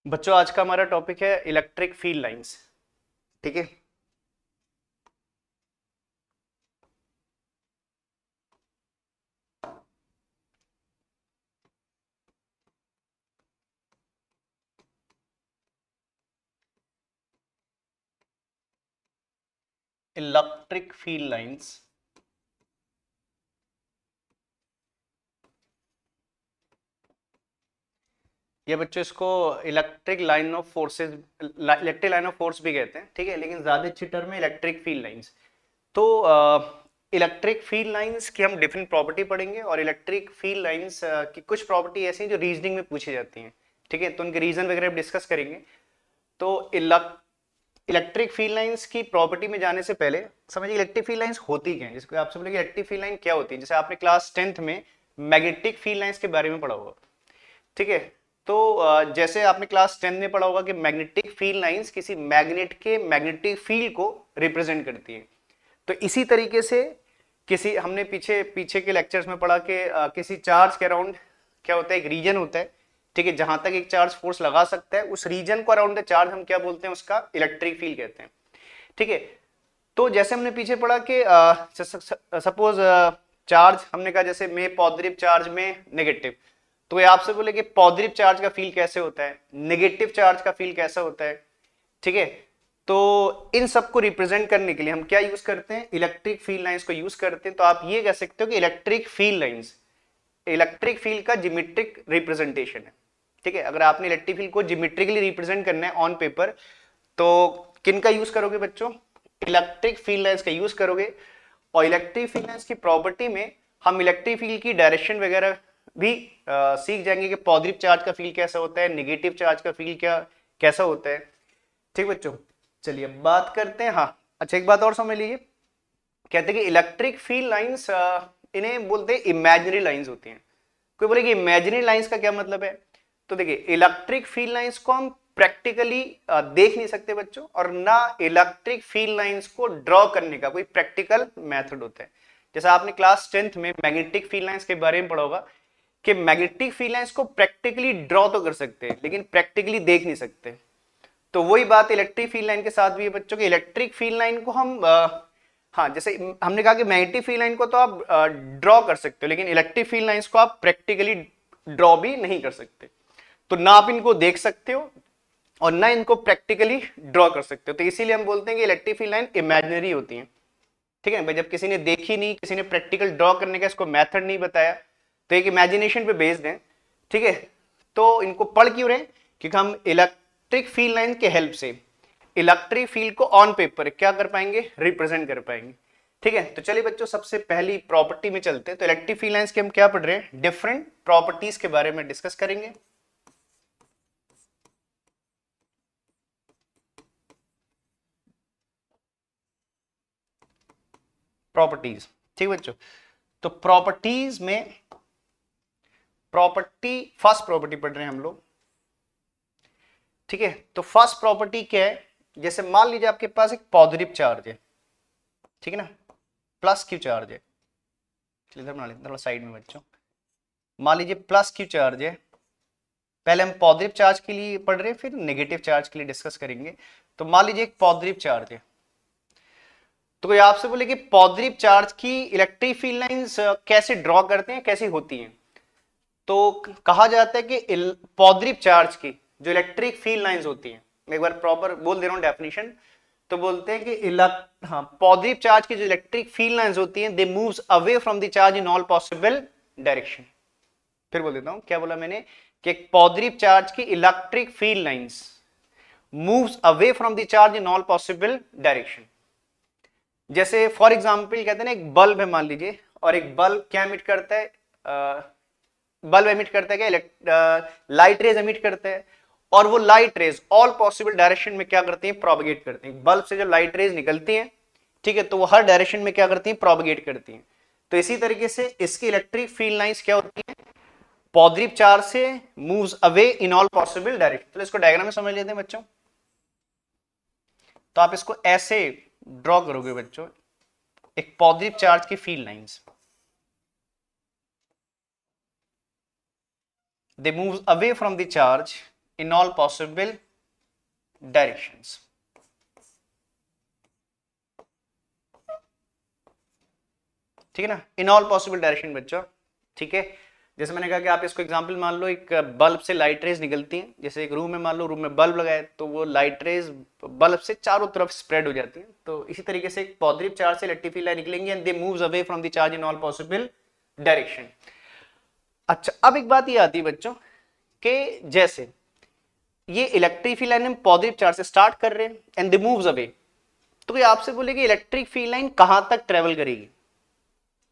बच्चों आज का हमारा टॉपिक है इलेक्ट्रिक फील्ड लाइंस। ठीक है। इलेक्ट्रिक फील्ड लाइंस ये बच्चों इसको electric line of forces electric line of force भी कहते हैं। ठीक है, लेकिन ज्यादा अच्छी टर्म है इलेक्ट्रिक फील्ड लाइंस। तो इलेक्ट्रिक फील्ड लाइंस की हम डिफरेंट प्रॉपर्टी पढ़ेंगे और इलेक्ट्रिक फील्ड लाइंस की कुछ प्रॉपर्टी ऐसी हैं जो रीजनिंग में पूछी जाती हैं। ठीक है, तो उनके रीजन वगैरह डिस्कस करेंगे। तो इलेक्ट्रिक फील्ड लाइंस की प्रॉपर्टी में जाने से पहले समझिए इलेक्ट्रिक फील्ड लाइंस होती क्या है। जिसको आपसे बोले इलेक्ट्रिक फील्ड लाइन क्या होती है, जैसे आपने क्लास 10th में मैग्नेटिक फील्ड लाइंस के बारे में पढ़ा होगा। ठीक है, तो जैसे आपने क्लास 10 में पढ़ा होगा कि मैग्नेटिक फील्ड लाइंस किसी मैग्नेट के मैग्नेटिक फील्ड को रिप्रेजेंट करती है। तो इसी तरीके से किसी हमने पीछे पीछे के लेक्चर्स में पढ़ा कि किसी चार्ज के अराउंड क्या होता है, एक रीजन होता है। ठीक है, जहां तक एक चार्ज फोर्स लगा सकता है उस रीजन को अराउंड द चार्ज हम क्या बोलते हैं, उसका इलेक्ट्रिक फील्ड कहते हैं। ठीक है, तो जैसे हमने पीछे पढ़ा कि सपोज चार्ज हमने कहा जैसे में पॉजिटिव चार्ज में नेगेटिव, तो ये आपसे बोले कि पॉजिटिव चार्ज का फील्ड कैसे होता है, नेगेटिव चार्ज का फील्ड कैसा होता है। ठीक है, तो इन सबको रिप्रेजेंट करने के लिए हम क्या यूज करते हैं, इलेक्ट्रिक फील्ड लाइंस को यूज करते हैं। तो आप ये कह सकते हो कि electric field lines electric field का जियोमेट्रिक रिप्रेजेंटेशन है। ठीक है, अगर आपने इलेक्ट्रिक फील्ड को जियोमेट्रिकली रिप्रेजेंट करना है ऑन पेपर, तो किन का यूज करोगे बच्चों, इलेक्ट्रिक फील्ड लाइंस का यूज करोगे। और इलेक्ट्रिक फील्ड लाइंस की प्रॉपर्टी में हम इलेक्ट्रिक फील्ड की डायरेक्शन वगैरह भी सीख जाएंगे कि पॉजिटिव चार्ज का फील्ड कैसा होता है, नेगेटिव चार्ज का फील्ड कैसा होता है। ठीक बच्चों, चलिए बात करते हैं। हाँ, अच्छा एक बात और समझ लीजिए, कहते हैं कि इलेक्ट्रिक फील्ड लाइंस इन्हें बोलते हैं इमेजिनरी लाइंस होती हैं। कोई बोले कि इमेजिनरी लाइंस का क्या मतलब है, तो देखिए इलेक्ट्रिक फील्ड लाइंस को हम प्रैक्टिकली देख नहीं सकते बच्चों, और ना इलेक्ट्रिक फील्ड लाइंस को ड्रॉ करने का कोई प्रैक्टिकल मेथड होता है। जैसा आपने क्लास 10th में मैग्नेटिक फील्ड लाइंस के बारे में पढ़ा होगा कि मैग्नेटिक फील्ड लाइंस को प्रैक्टिकली ड्रॉ तो कर सकते हैं लेकिन प्रैक्टिकली देख नहीं सकते। तो वही बात इलेक्ट्रिक फील्ड लाइन के साथ भी है बच्चों की। इलेक्ट्रिक फील्ड लाइन को हम हाँ, जैसे हमने कहा कि मैग्नेटिक फील्ड लाइन को तो आप ड्रॉ कर सकते हो, लेकिन इलेक्ट्रिक फील्ड लाइंस को आप प्रैक्टिकली ड्रॉ भी नहीं कर सकते। तो ना आप इनको देख सकते हो और ना इनको प्रैक्टिकली ड्रॉ कर सकते हो। तो इसीलिए हम बोलते हैं कि इलेक्ट्रिक फील्ड लाइन इमेजिनरी होती है। ठीक है भाई, जब किसी ने देखी नहीं, किसी ने प्रैक्टिकल ड्रॉ करने का इसको मेथड नहीं बताया, तो एक इमेजिनेशन पे बेस्ड है। ठीक है, तो इनको पढ़ क्यों रहे, क्योंकि हम इलेक्ट्रिक फील्ड लाइन के हेल्प से इलेक्ट्रिक फील्ड को ऑन पेपर क्या कर पाएंगे, रिप्रेजेंट कर पाएंगे। ठीक है, तो चलिए बच्चों सबसे पहली प्रॉपर्टी में चलते हैं। तो इलेक्ट्रिक फील्ड लाइंस के हम क्या पढ़ रहे हैं, डिफरेंट प्रॉपर्टीज के बारे में डिस्कस करेंगे। प्रॉपर्टीज, ठीक बच्चों। तो प्रॉपर्टीज में प्रॉपर्टी फर्स्ट प्रॉपर्टी पढ़ रहे हैं हम लोग। ठीक है, तो फर्स्ट प्रॉपर्टी क्या है, जैसे मान लीजिए आपके पास एक पॉजिटिव चार्ज है, ठीक है ना, प्लस क्यू चार्ज है। चलिए इधर बना लेते थोड़ा साइड में बच्चों। मान लीजिए प्लस क्यू चार्ज है, पहले हम पॉजिटिव चार्ज के लिए पढ़ रहे हैं फिर नेगेटिव चार्ज के लिए डिस्कस करेंगे। तो मान लीजिए एक पॉजिटिव चार्ज है, तो कोई आपसे बोले कि पॉजिटिव चार्ज की इलेक्ट्रिक फील्ड लाइंस कैसे ड्रॉ करते हैं, कैसी होती हैं। तो कहा जाता है कि पॉजिटिव चार्ज की जो इलेक्ट्रिक फील्ड लाइंस होती हैं, मैं एक बार प्रॉपर बोल दे रहा हूं डेफिनेशन। तो बोलते हैं कि हाँ, पॉजिटिव चार्ज की जो इलेक्ट्रिक फील्ड लाइंस होती हैं, they moves away from the charge in all possible direction. फिर बोल देता हूं, क्या बोला मैंने, कि एक पॉजिटिव चार्ज की electric field lines moves away from the charge in all possible direction. जैसे फॉर एग्जाम्पल कहते हैं ना, एक बल्ब है मान लीजिए, और एक बल्ब क्या एमिट करता है, बल्ब एमिट करता है क्या, लाइट रेज एमिट करता है। और वो light rays all possible direction में क्या करती हैं, प्रोपगेट करती हैं। बल्ब से जो लाइट रेज निकलती हैं, ठीक है, तो वो हर डायरेक्शन में क्या करती हैं, प्रोपगेट करती हैं। तो इसी तरीके से इसकी इलेक्ट्रिक फील्ड लाइंस क्या होती हैं, पॉजिटिव चार्ज से moves away in all possible direction. तो इसको डायग्राम में समझ लेते हैं बच्चों। तो आप इसको ऐसे ड्रॉ करोगे बच्चों, एक पॉजिटिव चार्ज की field lines, they moves away from the charge in all possible directions. ठीक है ना, इन ऑल पॉसिबल डायरेक्शन बच्चों। ठीक है, जैसे मैंने कहा कि आप इसको एग्जांपल मान लो, एक बल्ब से लाइट रेज निकलती हैं, जैसे एक रूम में मान लो, रूम में बल्ब लगाए तो वो लाइट रेज बल्ब से चारों तरफ स्प्रेड हो जाती हैं। तो इसी तरीके से एक पॉजिटिव चार्ज से इलेक्ट्रिक फील्ड लाइन निकलेंगी and they moves away from the charge in all possible direction. अच्छा, अब एक बात ये आती है बच्चों कि जैसे ये इलेक्ट्रिक फील्ड लाइन हम पॉजिटिव चार्ज से स्टार्ट कर रहे हैं एंड दे मूव्स अवे, तो ये आपसे बोलेगी इलेक्ट्रिक फील्ड लाइन कहां तक ट्रेवल करेगी,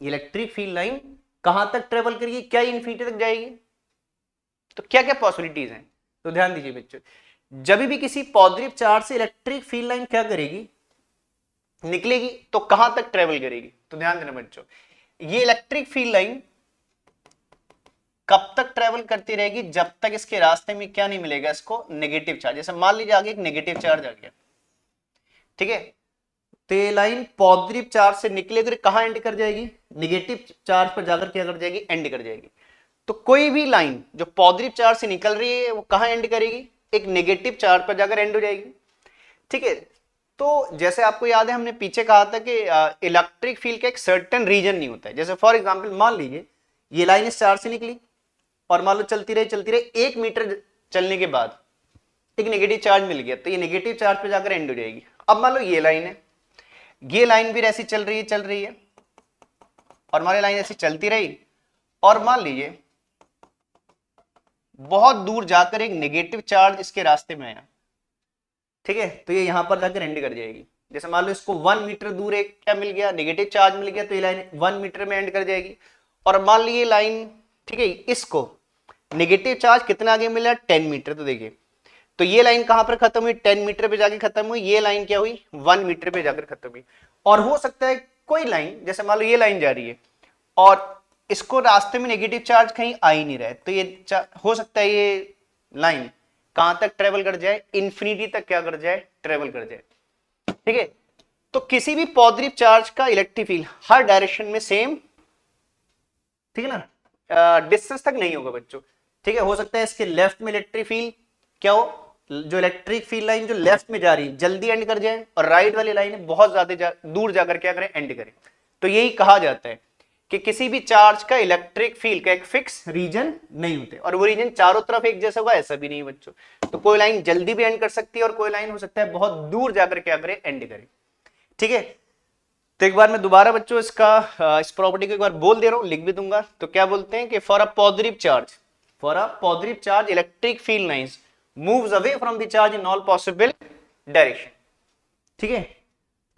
इलेक्ट्रिक फील्ड लाइन कहां तक ट्रेवल करेगी, क्या इन्फिनिटी तक जाएगी? तो क्या क्या पॉसिबिलिटीज हैं, तो ध्यान दीजिए बच्चों, जब भी किसी पॉजिटिव चार्ज से इलेक्ट्रिक फील्ड लाइन क्या करेगी, निकलेगी, तो कहां तक ट्रेवल करेगी? तो ध्यान देना बच्चों, ये इलेक्ट्रिक फील्ड लाइन कब तक ट्रेवल करती रहेगी, जब तक इसके रास्ते में क्या नहीं मिलेगा इसको, नेगेटिव चार्ज। जैसे मान लीजिए आगे एक नेगेटिव चार्ज आ गया, ठीक है, तो ये लाइन पॉजिटिव चार्ज से निकले तो कहां एंड कर जाएगी, निगेटिव चार्ज पर जाकर क्या कर जाएगी, एंड कर जाएगी। तो कोई भी लाइन जो पॉजिटिव चार्ज से निकल रही है वो कहां एंड करेगी, एक नेगेटिव चार्ज पर जाकर एंड हो जाएगी। ठीक है, तो जैसे आपको याद है हमने पीछे कहा था कि इलेक्ट्रिक फील्ड का एक सर्टेन रीजन नहीं होता है। जैसे फॉर एग्जांपल मान लीजिए ये लाइन इस चार्ज से निकली और मान लो चलती रही 1 मीटर चलने के बाद एक नेगेटिव चार्ज मिल गया, तो ये नेगेटिव चार्ज पे जाकर एंड हो जाएगी। अब मान लो ये लाइन है, ये लाइन भी ऐसी चल रही है और हमारी लाइन ऐसी चलती रही, और मान लीजिए बहुत दूर जाकर एक नेगेटिव चार्ज इसके रास्ते में आया, ठीक है, तो ये यहां पर जाकर एंड कर जाएगी। जैसे मान लो इसको 1 मीटर दूर एक क्या मिल गया, नेगेटिव चार्ज मिल गया, तो ये लाइन 1 मीटर में एंड कर जाएगी। और मान लीजिए लाइन, ठीक है, इसको नेगेटिव चार्ज कितना आगे मिला, 10 मीटर, तो देखिए तो ये लाइन कहां पर खत्म हुई, 10 मीटर पे जाके खत्म हुई, ये लाइन क्या हुई, 1 मीटर पे जाकर खत्म हुई। और हो सकता है कोई लाइन, जैसे मान लो ये लाइन जा रही है और इसको रास्ते में नेगेटिव चार्ज कहीं आ ही नहीं रहा है, तो ये हो सकता है ये लाइन कहां तक ट्रेवल कर जाए, इंफिनिटी तक क्या कर जाए, ट्रेवल कर जाए। ठीक है, तो किसी भी पॉजिटिव चार्ज का इलेक्ट्रिक फील्ड हर डायरेक्शन में सेम, ठीक है ना, डिस्टेंस तक नहीं होगा बच्चों। ठीक है, हो सकता है इसके लेफ्ट में इलेक्ट्रिक फील्ड क्या हो, जो इलेक्ट्रिक फील्ड लाइन जो लेफ्ट में जा रही है जल्दी एंड कर जाए, और राइट वाली लाइन बहुत ज्यादा दूर जाकर क्या करें, एंड करें। तो यही कहा जाता है कि किसी भी चार्ज का इलेक्ट्रिक फील्ड का एक फिक्स रीजन नहीं होते, और वो रीजन चारों तरफ एक जैसा होगा ऐसा भी नहीं बच्चों। तो कोई लाइन जल्दी भी एंड कर सकती है और कोई लाइन हो सकता है बहुत दूर जाकर क्या करे, एंड करे। ठीक है, तो एक बार मैं दोबारा बच्चों इस प्रॉपर्टी को एक बार बोल दे रहा हूं, लिख भी दूंगा। तो क्या बोलते हैं कि for a positive charge electric field lines moves away from the charge in all possible direction. ठीक है,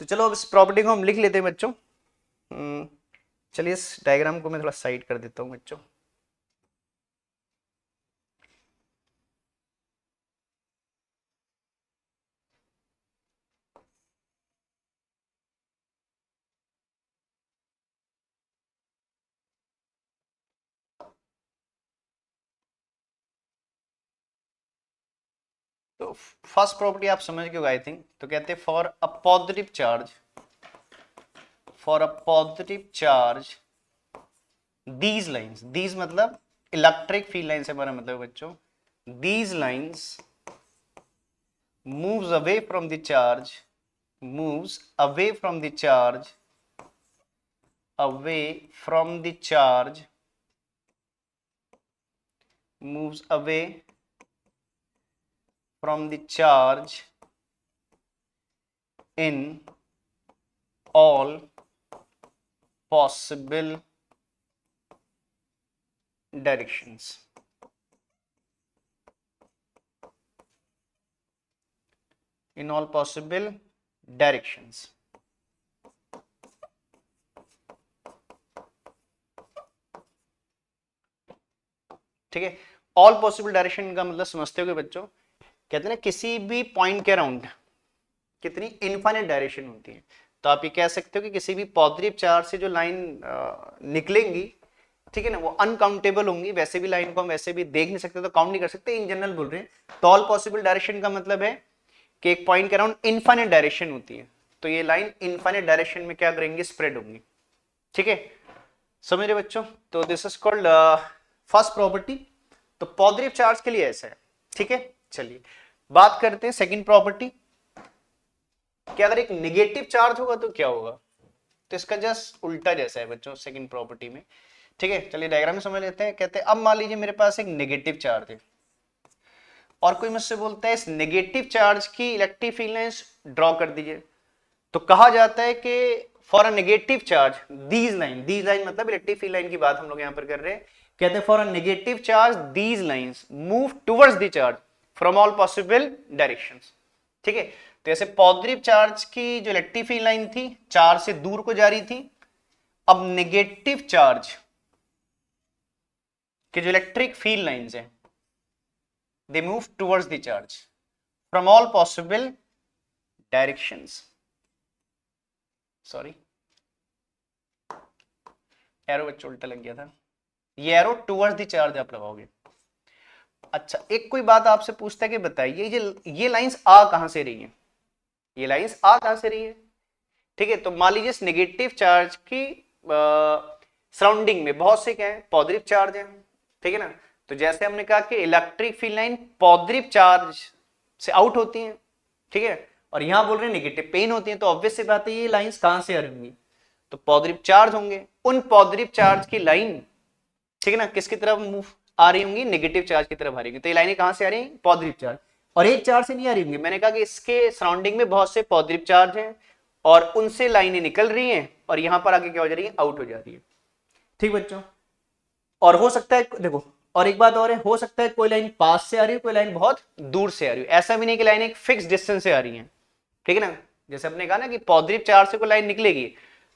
तो चलो अब इस प्रॉपर्टी को हम लिख लेते हैं बच्चों। चलिए इस डायग्राम को मैं थोड़ा साइड कर देता हूं बच्चों। तो फर्स्ट प्रॉपर्टी आप समझ गए आई थिंक। तो कहते हैं for a positive charge these lines, these मतलब इलेक्ट्रिक फील्ड लाइन से हमारा मतलब बच्चों, these lines moves away from the charge, moves away from the charge, away from the charge, moves away from the charge in all possible directions. In all possible directions. ठीक है, all possible direction का मतलब समझते हो बच्चों, कहते हैं ना किसी भी पॉइंट के अराउंड कितनी इनफाइनाइट डायरेक्शन होती है। तो आप ये कह सकते हो कि किसी भी पॉजिटिव चार्ज से जो लाइन निकलेंगी, ठीक है ना, वो अनकाउंटेबल होंगी। वैसे भी लाइन को हम वैसे भी देख नहीं सकते, तो काउंट नहीं कर सकते, इन जनरल बोल रहे हैं। तो ऑल पॉसिबल डायरेक्शन का मतलब है कि एक पॉइंट के अराउंड इनफाइनाइट डायरेक्शन होती है, तो ये लाइन इनफाइनाइट डायरेक्शन में क्या करेंगे, स्प्रेड होंगी। ठीक है, समझ रहे बच्चों। तो this is called first property. तो पॉजिटिव चार्ज के लिए ऐसा है, ठीक है। चलिए बात करते हैं सेकंड प्रॉपर्टी कि अगर एक नेगेटिव चार्ज होगा तो क्या होगा। तो इसका जस्ट उल्टा जैसा है बच्चों सेकंड प्रॉपर्टी में। ठीक है, चलिए डायग्राम में समझ लेते हैं। कहते हैं अब मान लीजिए मेरे पास एक नेगेटिव चार्ज है और कोई मुझसे बोलता है इस नेगेटिव चार्ज की इलेक्ट्रिक फील्ड लाइंस ड्रॉ कर दीजिए। तो कहा जाता है कि for a negative charge these line मतलब इलेक्ट्रिक फील्ड लाइन की बात हम लोग यहां पर कर रहे हैं। कहते हैं for a negative charge these lines move towards the charge from all possible directions. ठीक है, तो ऐसे पॉजिटिव चार्ज की जो इलेक्ट्रिक फील्ड लाइन थी चार्ज से दूर को जा रही थी। अब नेगेटिव चार्ज के जो इलेक्ट्रिक फील्ड लाइंस हैं they move towards the charge from all possible directions. Sorry, arrow बच्चों उल्टा लग गया था। ये एरो टुवर्ड्स द चार्ज आप लगाओगे। अच्छा, एक कोई बात आपसे पूछता है कि बताइए ये लाइंस आ कहां से रही है, ये लाइंस आ कहां से रही है। ठीक है, तो मान लीजिए इस नेगेटिव चार्ज की सराउंडिंग में बहुत से क्या है पॉजिटिव चार्ज है। ठीक है ना, तो जैसे हमने कहा कि electric field line positive charge से आउट होती है। ठीक है, और यहां बोल रहे हैं नेगेटिव पेन होती है, तो ऑब्वियस सी बात है ये लाइंस कहां से आ रही होंगी, तो पॉजिटिव चार्ज होंगे। उन पॉजिटिव चार्ज की लाइन ठीक है ना किसकी तरफ मूव आ रही होंगी, नेगेटिव चार्ज की तरफ आ रही होंगी। तो ये लाइनें कहां से आ रही हैं, पॉजिटिव चार्ज। और एक चार्ज से नहीं आ रही होंगी, मैंने कहा कि इसके सराउंडिंग में बहुत से पॉजिटिव चार्ज हैं और उनसे लाइनें निकल रही हैं और यहां पर आगे क्या हो जा रही है, आउट हो जा रही है। ठीक बच्चों, और हो सकता है देखो, और एक बात और है, हो सकता है कोई लाइन पास से आ रही है, कोई लाइन बहुत दूर से आ रही है। ऐसा भी नहीं कि लाइन एक फिक्स डिस्टेंस से आ रही है। ठीक है ना, जैसे अपने कहा ना कि पॉजिटिव चार्ज से कोई लाइन निकलेगी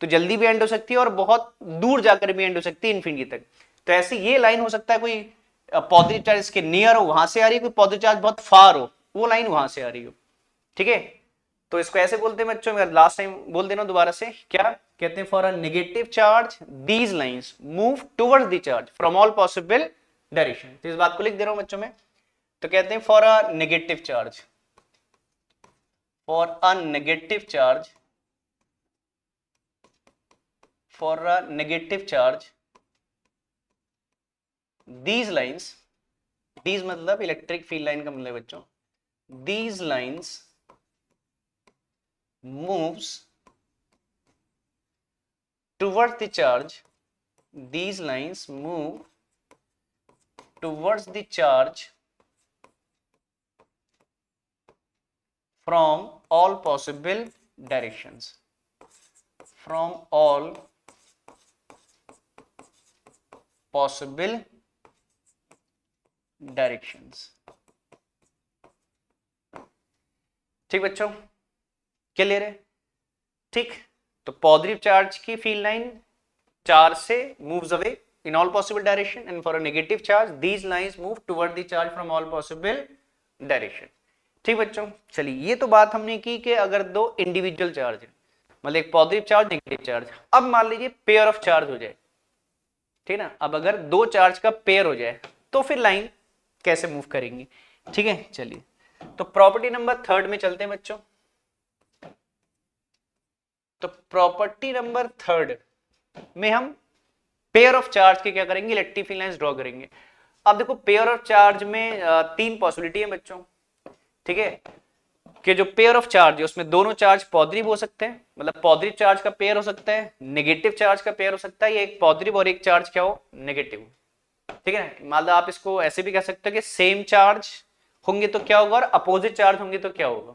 तो जल्दी भी एंड हो सकती है और बहुत दूर जाकर भी एंड हो सकती है इन्फिनिटी तक। तो ऐसे ये लाइन हो सकता है कोई पॉजिटिव चार्ज इसके नियर हो वहां से आ रही है, कोई पॉजिटिव चार्ज बहुत फार हो वो लाइन वहां से आ रही हो। ठीक है, तो इसको ऐसे बोलते हैं बच्चों, मैं लास्ट टाइम बोल देना दोबारा से, क्या कहते हैं, for a negative charge these lines move towards the charge from all possible direction. तो इस बात को लिख दे रहा हूं बच्चों में। तो कहते हैं for a negative charge, for a negative charge, for a negative charge these lines, these मतलब इलेक्ट्रिक फील्ड लाइन का मतलब बच्चों, these lines moves towards the charge, these lines move towards the charge from all possible directions, from all possible directions। ठीक बच्चों, clear है। ठीक, तो positive charge की फील्ड लाइन चार्ज से moves away in all possible direction and for a negative charge these lines move toward the charge from all possible direction। ठीक बच्चों, चलिए ये तो बात हमने की कि अगर दो इंडिविजुअल चार्ज है, मतलब एक पॉजिटिव चार्ज नेगेटिव चार्ज। अब मान लीजिए पेयर ऑफ चार्ज हो जाए, ठीक है ना, अब अगर दो चार्ज का पेयर हो जाए तो फिर लाइन कैसे मूव करेंगी। ठीक है, चलिए तो प्रॉपर्टी नंबर थर्ड में चलते हैं बच्चों। तो प्रॉपर्टी नंबर थर्ड में हम पेयर ऑफ चार्ज के क्या करेंगे, इलेक्ट्रिक फील्ड लाइंस ड्रॉ करेंगे। अब देखो पेयर ऑफ चार्ज में तीन पॉसिबिलिटी है बच्चों। ठीक है, कि जो पेयर ऑफ चार्ज है उसमें दोनों चार्ज पॉजिटिव हो सकते हैं, मतलब पॉजिटिव चार्ज का पेयर हो सकता है, नेगेटिव चार्ज का पेयर हो सकता है, या एक पॉजिटिव और एक चार्ज क्या हो, नेगेटिव। ठीक है ना, मतलब आप इसको ऐसे भी कह सकते हो कि सेम चार्ज होंगे तो क्या होगा और अपोजिट चार्ज होंगे तो क्या होगा।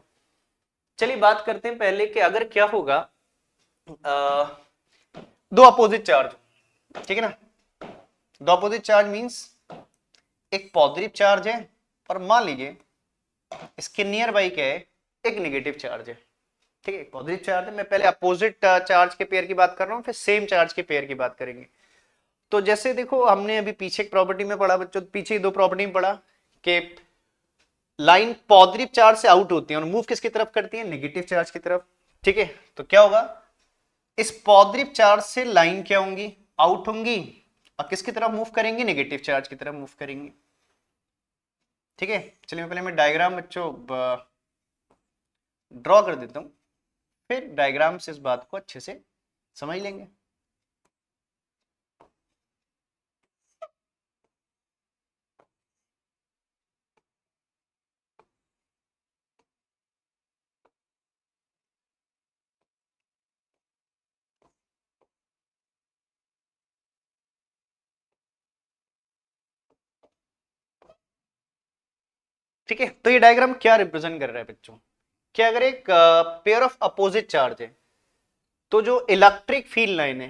चलिए बात करते हैं पहले कि अगर क्या होगा दो अपोजिट चार्ज, ठीक है ना, दो अपोजिट चार्ज मींस एक पॉजिटिव चार्ज है और मान लीजिए इसके नियर बाई क्या है, एक नेगेटिव चार्ज है। ठीक है, पॉजिटिव चार्ज है, मैं पहले अपोजिट चार्ज के पेयर की बात कर रहा हूं, फिर सेम चार्ज के पेयर की बात करेंगे। तो जैसे देखो हमने अभी पीछे एक प्रॉपर्टी में पढ़ा बच्चों, पीछे दो प्रॉपर्टी में पढ़ा कि लाइन पॉजिटिव चार्ज से आउट होती है और मूव किसकी तरफ करती है, नेगेटिव चार्ज की तरफ। ठीक है, तो क्या होगा, इस पॉजिटिव चार्ज से लाइन क्या होंगी, आउट होंगी और किसकी तरफ मूव करेंगी, नेगेटिव चार्ज की तरफ मूव करेंगी। ठीक है, चलिए पहले मैं डायग्राम बच्चों ड्रॉ कर देता हूं, फिर डायग्राम से इस बात को अच्छे से समझ लेंगे। ठीक है, तो ये डायग्राम क्या रिप्रेजेंट कर रहा है बच्चों, कि अगर एक पेयर ऑफ अपोजिट चार्ज है तो जो इलेक्ट्रिक फील्ड लाइन है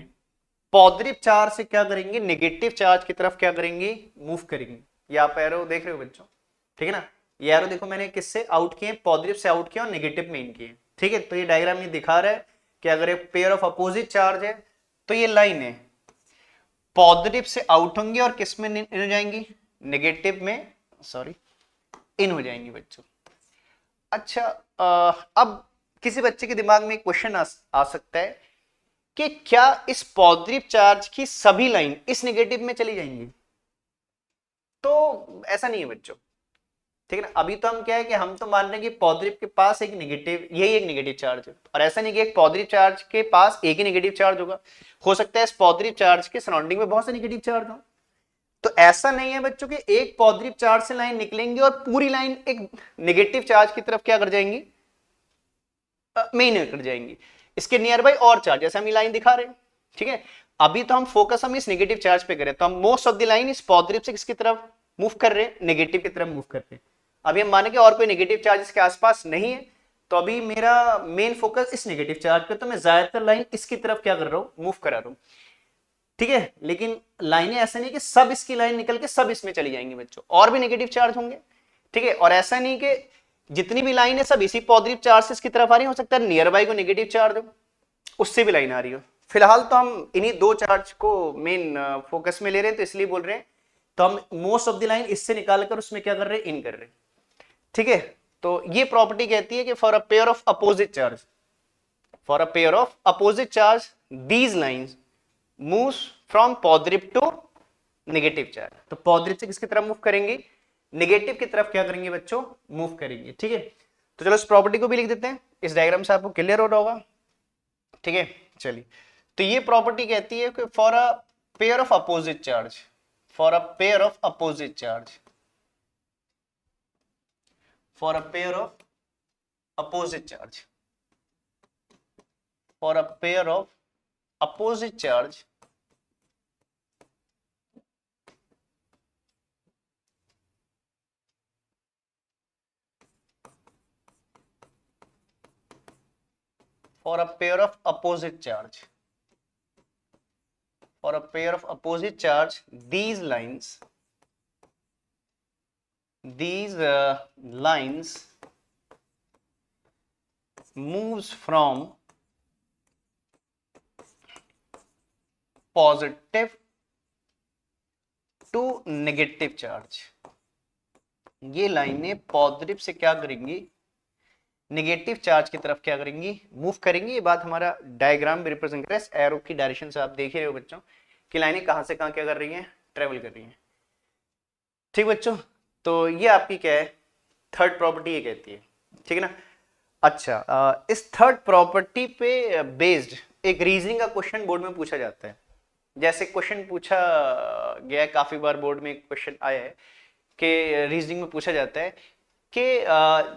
पॉजिटिव चार्ज से क्या करेंगे, नेगेटिव चार्ज की तरफ क्या करेंगे, मूव करेंगे। ये आप एरो देख रहे हो बच्चों, ठीक है ना, ये एरो देखो मैंने किससे आउट किए, पॉजिटिव से आउट किया और नेगेटिव में इन किए। ठीक है, तो ये डायग्राम ये दिखा रहा है कि अगर एक पेयर ऑफ अपोजिट चार्ज है तो ये लाइन है पॉजिटिव से आउट होंगी और किस में इन हो जाएंगी, नेगेटिव में, सॉरी, इन हो जाएंगी बच्चों। अच्छा, अब किसी बच्चे के दिमाग में एक क्वेश्चन आ सकता है कि क्या इस पॉजिटिव चार्ज की सभी लाइन इस नेगेटिव में चली जाएंगी, तो ऐसा नहीं है बच्चों। ठीक है ना, अभी तो हम क्या है कि हम तो मान रहे हैं कि पॉजिटिव के पास एक नेगेटिव, यही एक नेगेटिव चार्ज है, और ऐसा नहीं कि एक पॉजिटिव चार्ज के पास एक ही नेगेटिव चार्ज होगा, हो सकता है इस पॉजिटिव चार्ज के सराउंडिंग में बहुत से नेगेटिव चार्ज हो। तो ऐसा नहीं है बच्चों कि एक पॉजिटिव चार्ज से लाइन निकलेंगी और पूरी लाइन एक नेगेटिव चार्ज की तरफ क्या कर जाएंगी, में निकल जाएंगी। इसके नियर बाई और चार्ज, जैसे हम ये लाइन दिखा रहे हैं, ठीक है, अभी तो हम फोकस हम इस नेगेटिव चार्ज पे करें, तो हम मोस्ट ऑफ द लाइन इस पॉजिटिव से किसकी तरफ मूव कर रहे हैं, नेगेटिव की तरफ मूव कर रहे हैं। अभी हम माने कि और कोई नेगेटिव चार्ज इसके आसपास नहीं है, तो अभी मेरा मेन फोकस इस नेगेटिव चार्ज पे, तो मैं ज्यादातर लाइन इसकी तरफ क्या कर रहा हूं, मूव करा रहा हूं। ठीक है, लेकिन लाइनें ऐसा नहीं कि सब इसकी लाइन निकल के सब इसमें चली जाएंगी बच्चों, और भी नेगेटिव चार्ज होंगे। ठीक है, और ऐसा नहीं कि जितनी भी लाइन है सब इसी पॉजिटिव चार्ज से इसकी तरफ आ रही, हो सकता है नियर बाई को नेगेटिव चार्ज हो उससे भी लाइन आ रही हो। फिलहाल तो हम इन्हीं दो चार्ज को मेन फोकस में ले रहे हैं, तो इसलिए बोल रहे हैं, तो हम मोस्ट ऑफ द लाइन इससे निकालकर उसमें क्या कर रहे हैं, इन कर रहे हैं। ठीक है, तो ये प्रॉपर्टी कहती है कि for a pair of opposite charge, for a pair of opposite charge these lines moves from positive to negative charge. तो पॉजिटिव से किसकी तरफ मूव करेंगे, नेगेटिव की तरफ क्या करेंगे बच्चों, मूव करेंगे। ठीक है, तो चलो इस प्रॉपर्टी को भी लिख देते हैं, इस डायग्राम से आपको क्लियर हो रहा होगा। ठीक है, चलिए, तो ये प्रॉपर्टी कहती है कि for a pair of opposite charge, for a pair of opposite charge, for a pair of opposite charge, for a pair of opposite charge, for a pair of opposite charge, for a pair of opposite charge these lines moves from positive to negative charge। ये लाइनें positive से क्या करेंगी, negative charge की तरफ क्या करेंगी, move करेंगी। ये बात हमारा डायग्राम भी रिप्रेजेंट कर रहा है, एरो की डायरेक्शन से आप देख ही रहे हो बच्चों कि लाइनें कहां से कहां क्या कर रही हैं, ट्रेवल कर रही हैं। ठीक बच्चों, तो ये आपकी क्या है, थर्ड प्रॉपर्टी ये कहती है। ठीक है ना। अच्छा, इस थर्ड प्रॉपर्टी पे बेस्ड एक रीजनिंग का क्वेश्चन बोर्ड में पूछा जाता है। जैसे क्वेश्चन पूछा गया है, काफी बार बोर्ड में क्वेश्चन आया है कि रीजनिंग में पूछा जाता है कि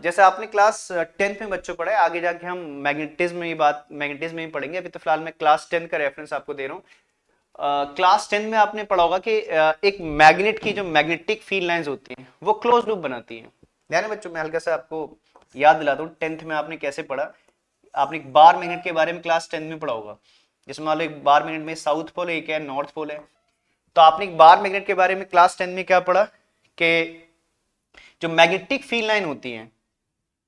जैसे आपने क्लास 10th में बच्चों पढ़ा है, आगे जाके हम मैग्नेटिज्म में मैग्नेटिज्म में ही पढ़ेंगे, अभी तो फिलहाल मैं क्लास 10 का रेफरेंस आपको दे रहा हूँ। क्लास 10 में आपने पढ़ा होगा कि एक मैग्नेट की जो मैग्नेटिक फील्ड लाइंस होती हैं वो क्लोज लूप बनाती हैं। ध्यान है बच्चों, मैं हल्का सा आपको याद दिलाता हूँ, 10th में आपने कैसे पढ़ा, आपने बार मैग्नेट के बारे में क्लास 10 में पढ़ा होगा, जिसमें मान लो एक बार मैग्नेट में साउथ पोल है, एक है नॉर्थ पोल है। तो आपने एक बार मैग्नेट के बारे में क्लास 10 में क्या पढ़ा कि जो मैग्नेटिक फील्ड लाइन होती है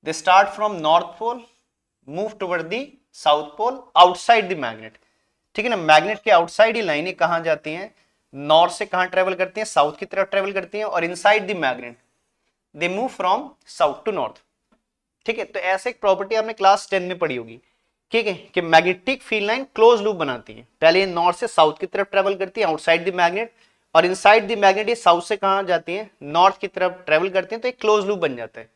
they start from north pole move toward the south pole outside the magnet. ठीक है ना, मैग्नेट के आउटसाइड ही लाइनें कहां जाती हैं, नॉर्थ से कहां ट्रेवल करती हैं, साउथ की तरफ ट्रेवल करती हैं, और inside the magnet they move from south to north. ठीक है, तो ऐसे एक प्रॉपर्टी आपने क्लास 10 में पढ़ी होगी, ठीक है, कि magnetic field line close loop बनाती है, पहले नॉर्थ से साउथ की तरफ ट्रेवल करती है आउटसाइड द मैग्नेट, और इनसाइड द मैग्नेट ये साउथ से कहां जाती है, नॉर्थ की तरफ ट्रेवल करती है, तो एक क्लोज लूप बन जाता है।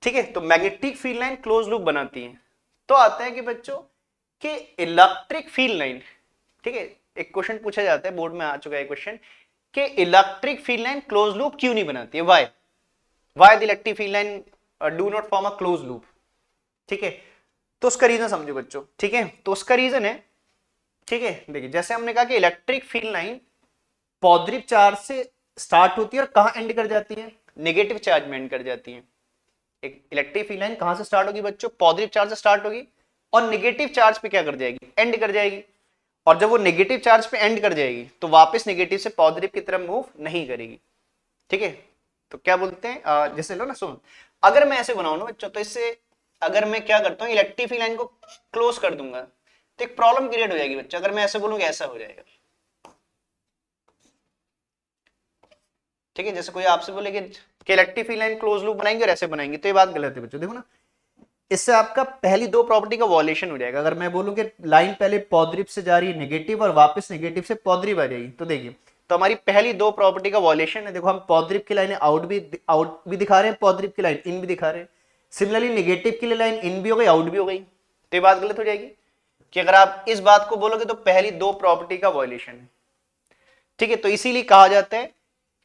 ठीक है, तो magnetic field line close loop बनाती है। तो आता है कि बच्चों कि इलेक्ट्रिक फील्ड लाइन, ठीक है, एक क्वेश्चन पूछा जाता है, बोर्ड में आ चुका है क्वेश्चन कि electric field line close loop क्यों नहीं बनाती है, why the electric field line do not form a close loop. ठीक है, तो उसका रीजन समझो बच्चों। ठीक है, तो उसका रीजन है, ठीक है, देखिए जैसे हमने कहा कि electric field line positive charge से स्टार्ट होती है और कहां एंड कर जाती है, नेगेटिव चार्ज में एंड कर जाती है। एक इलेक्ट्रिक फील्ड लाइन कहां से स्टार्ट होगी बच्चों, पॉजिटिव चार्ज से स्टार्ट होगी और नेगेटिव चार्ज पे क्या कर जाएगी, एंड कर जाएगी। और जब वो नेगेटिव चार्ज पे एंड कर जाएगी तो वापस नेगेटिव से पॉजिटिव की तरफ मूव नहीं करेगी। ठीक है, तो क्या बोलते हैं, जैसे लो ना, सुन, अगर मैं ऐसे बनाऊं ना बच्चों, तो इससे अगर मैं क्या करता हूं, इलेक्ट्रिक फील्ड लाइन को क्लोज कर दूंगा तो एक प्रॉब्लम क्रिएट हो जाएगी बच्चों। अगर मैं ऐसे बोलूंगा ऐसा हो जाएगा। ठीक है, जैसे कोई आपसे बोले कि electric field line close loop बनाएंगे और ऐसे बनाएंगे, तो ये बात गलत है बच्चों। देखो ना, इससे आपका पहली दो प्रॉपर्टी का वॉल्यूशन हो जाएगा। अगर मैं बोलूं कि लाइन पहले पॉजिटिव से जा रही है नेगेटिव और वापस नेगेटिव से पॉजिटिव आ जाएगी, तो देखिए, तो हमारी पहली दो प्रॉपर्टी का वॉल्यूशन है। देखो, हम पॉजिटिव की लाइन आउट भी दिखा रहे हैं, पॉजिटिव की लाइन इन भी दिखा रहे हैं। सिमिलरली नेगेटिव की लाइन इन भी हो गई, आउट भी हो गई, तो ये बात गलत हो जाएगी कि अगर आप इस बात को बोलोगे तो पहली दो प्रॉपर्टी का वॉल्यूशन है। ठीक है, तो इसीलिए कहा जाता है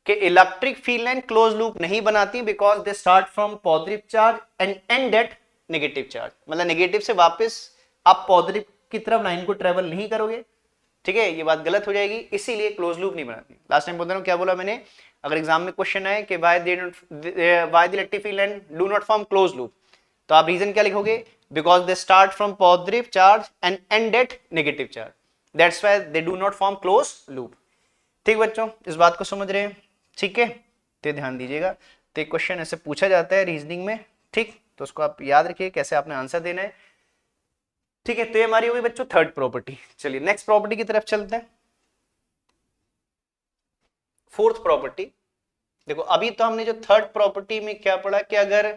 कि electric field line close loop नहीं बनाती, because they start from positive charge and end at negative charge. मतलब नेगेटिव से वापस आप पॉजिटिव की तरफ लाइन को ट्रेवल नहीं करोगे। ठीक है, ये बात गलत हो जाएगी, इसीलिए क्लोज लूप नहीं बनाती। लास्ट टाइम बोल रहा हूं, क्या बोला मैंने, अगर एग्जाम में क्वेश्चन है कि why the electric field line do not form close loop, तो आप रीजन क्या लिखोगे, because they start from positive charge and end at negative charge, that's why they do not form close loop. ठीक बच्चों, इस बात को समझ रहे हैं? ठीक है, तो ध्यान दीजिएगा, तो एक क्वेश्चन ऐसे पूछा जाता है रीजनिंग में। ठीक, तो उसको आप याद रखिए कैसे आपने आंसर देना है। ठीक है, तो ये हमारी होगी बच्चों थर्ड प्रॉपर्टी। चलिए नेक्स्ट प्रॉपर्टी की तरफ चलते हैं। फोर्थ प्रॉपर्टी, देखो अभी तो हमने जो थर्ड प्रॉपर्टी में क्या पढ़ा कि अगर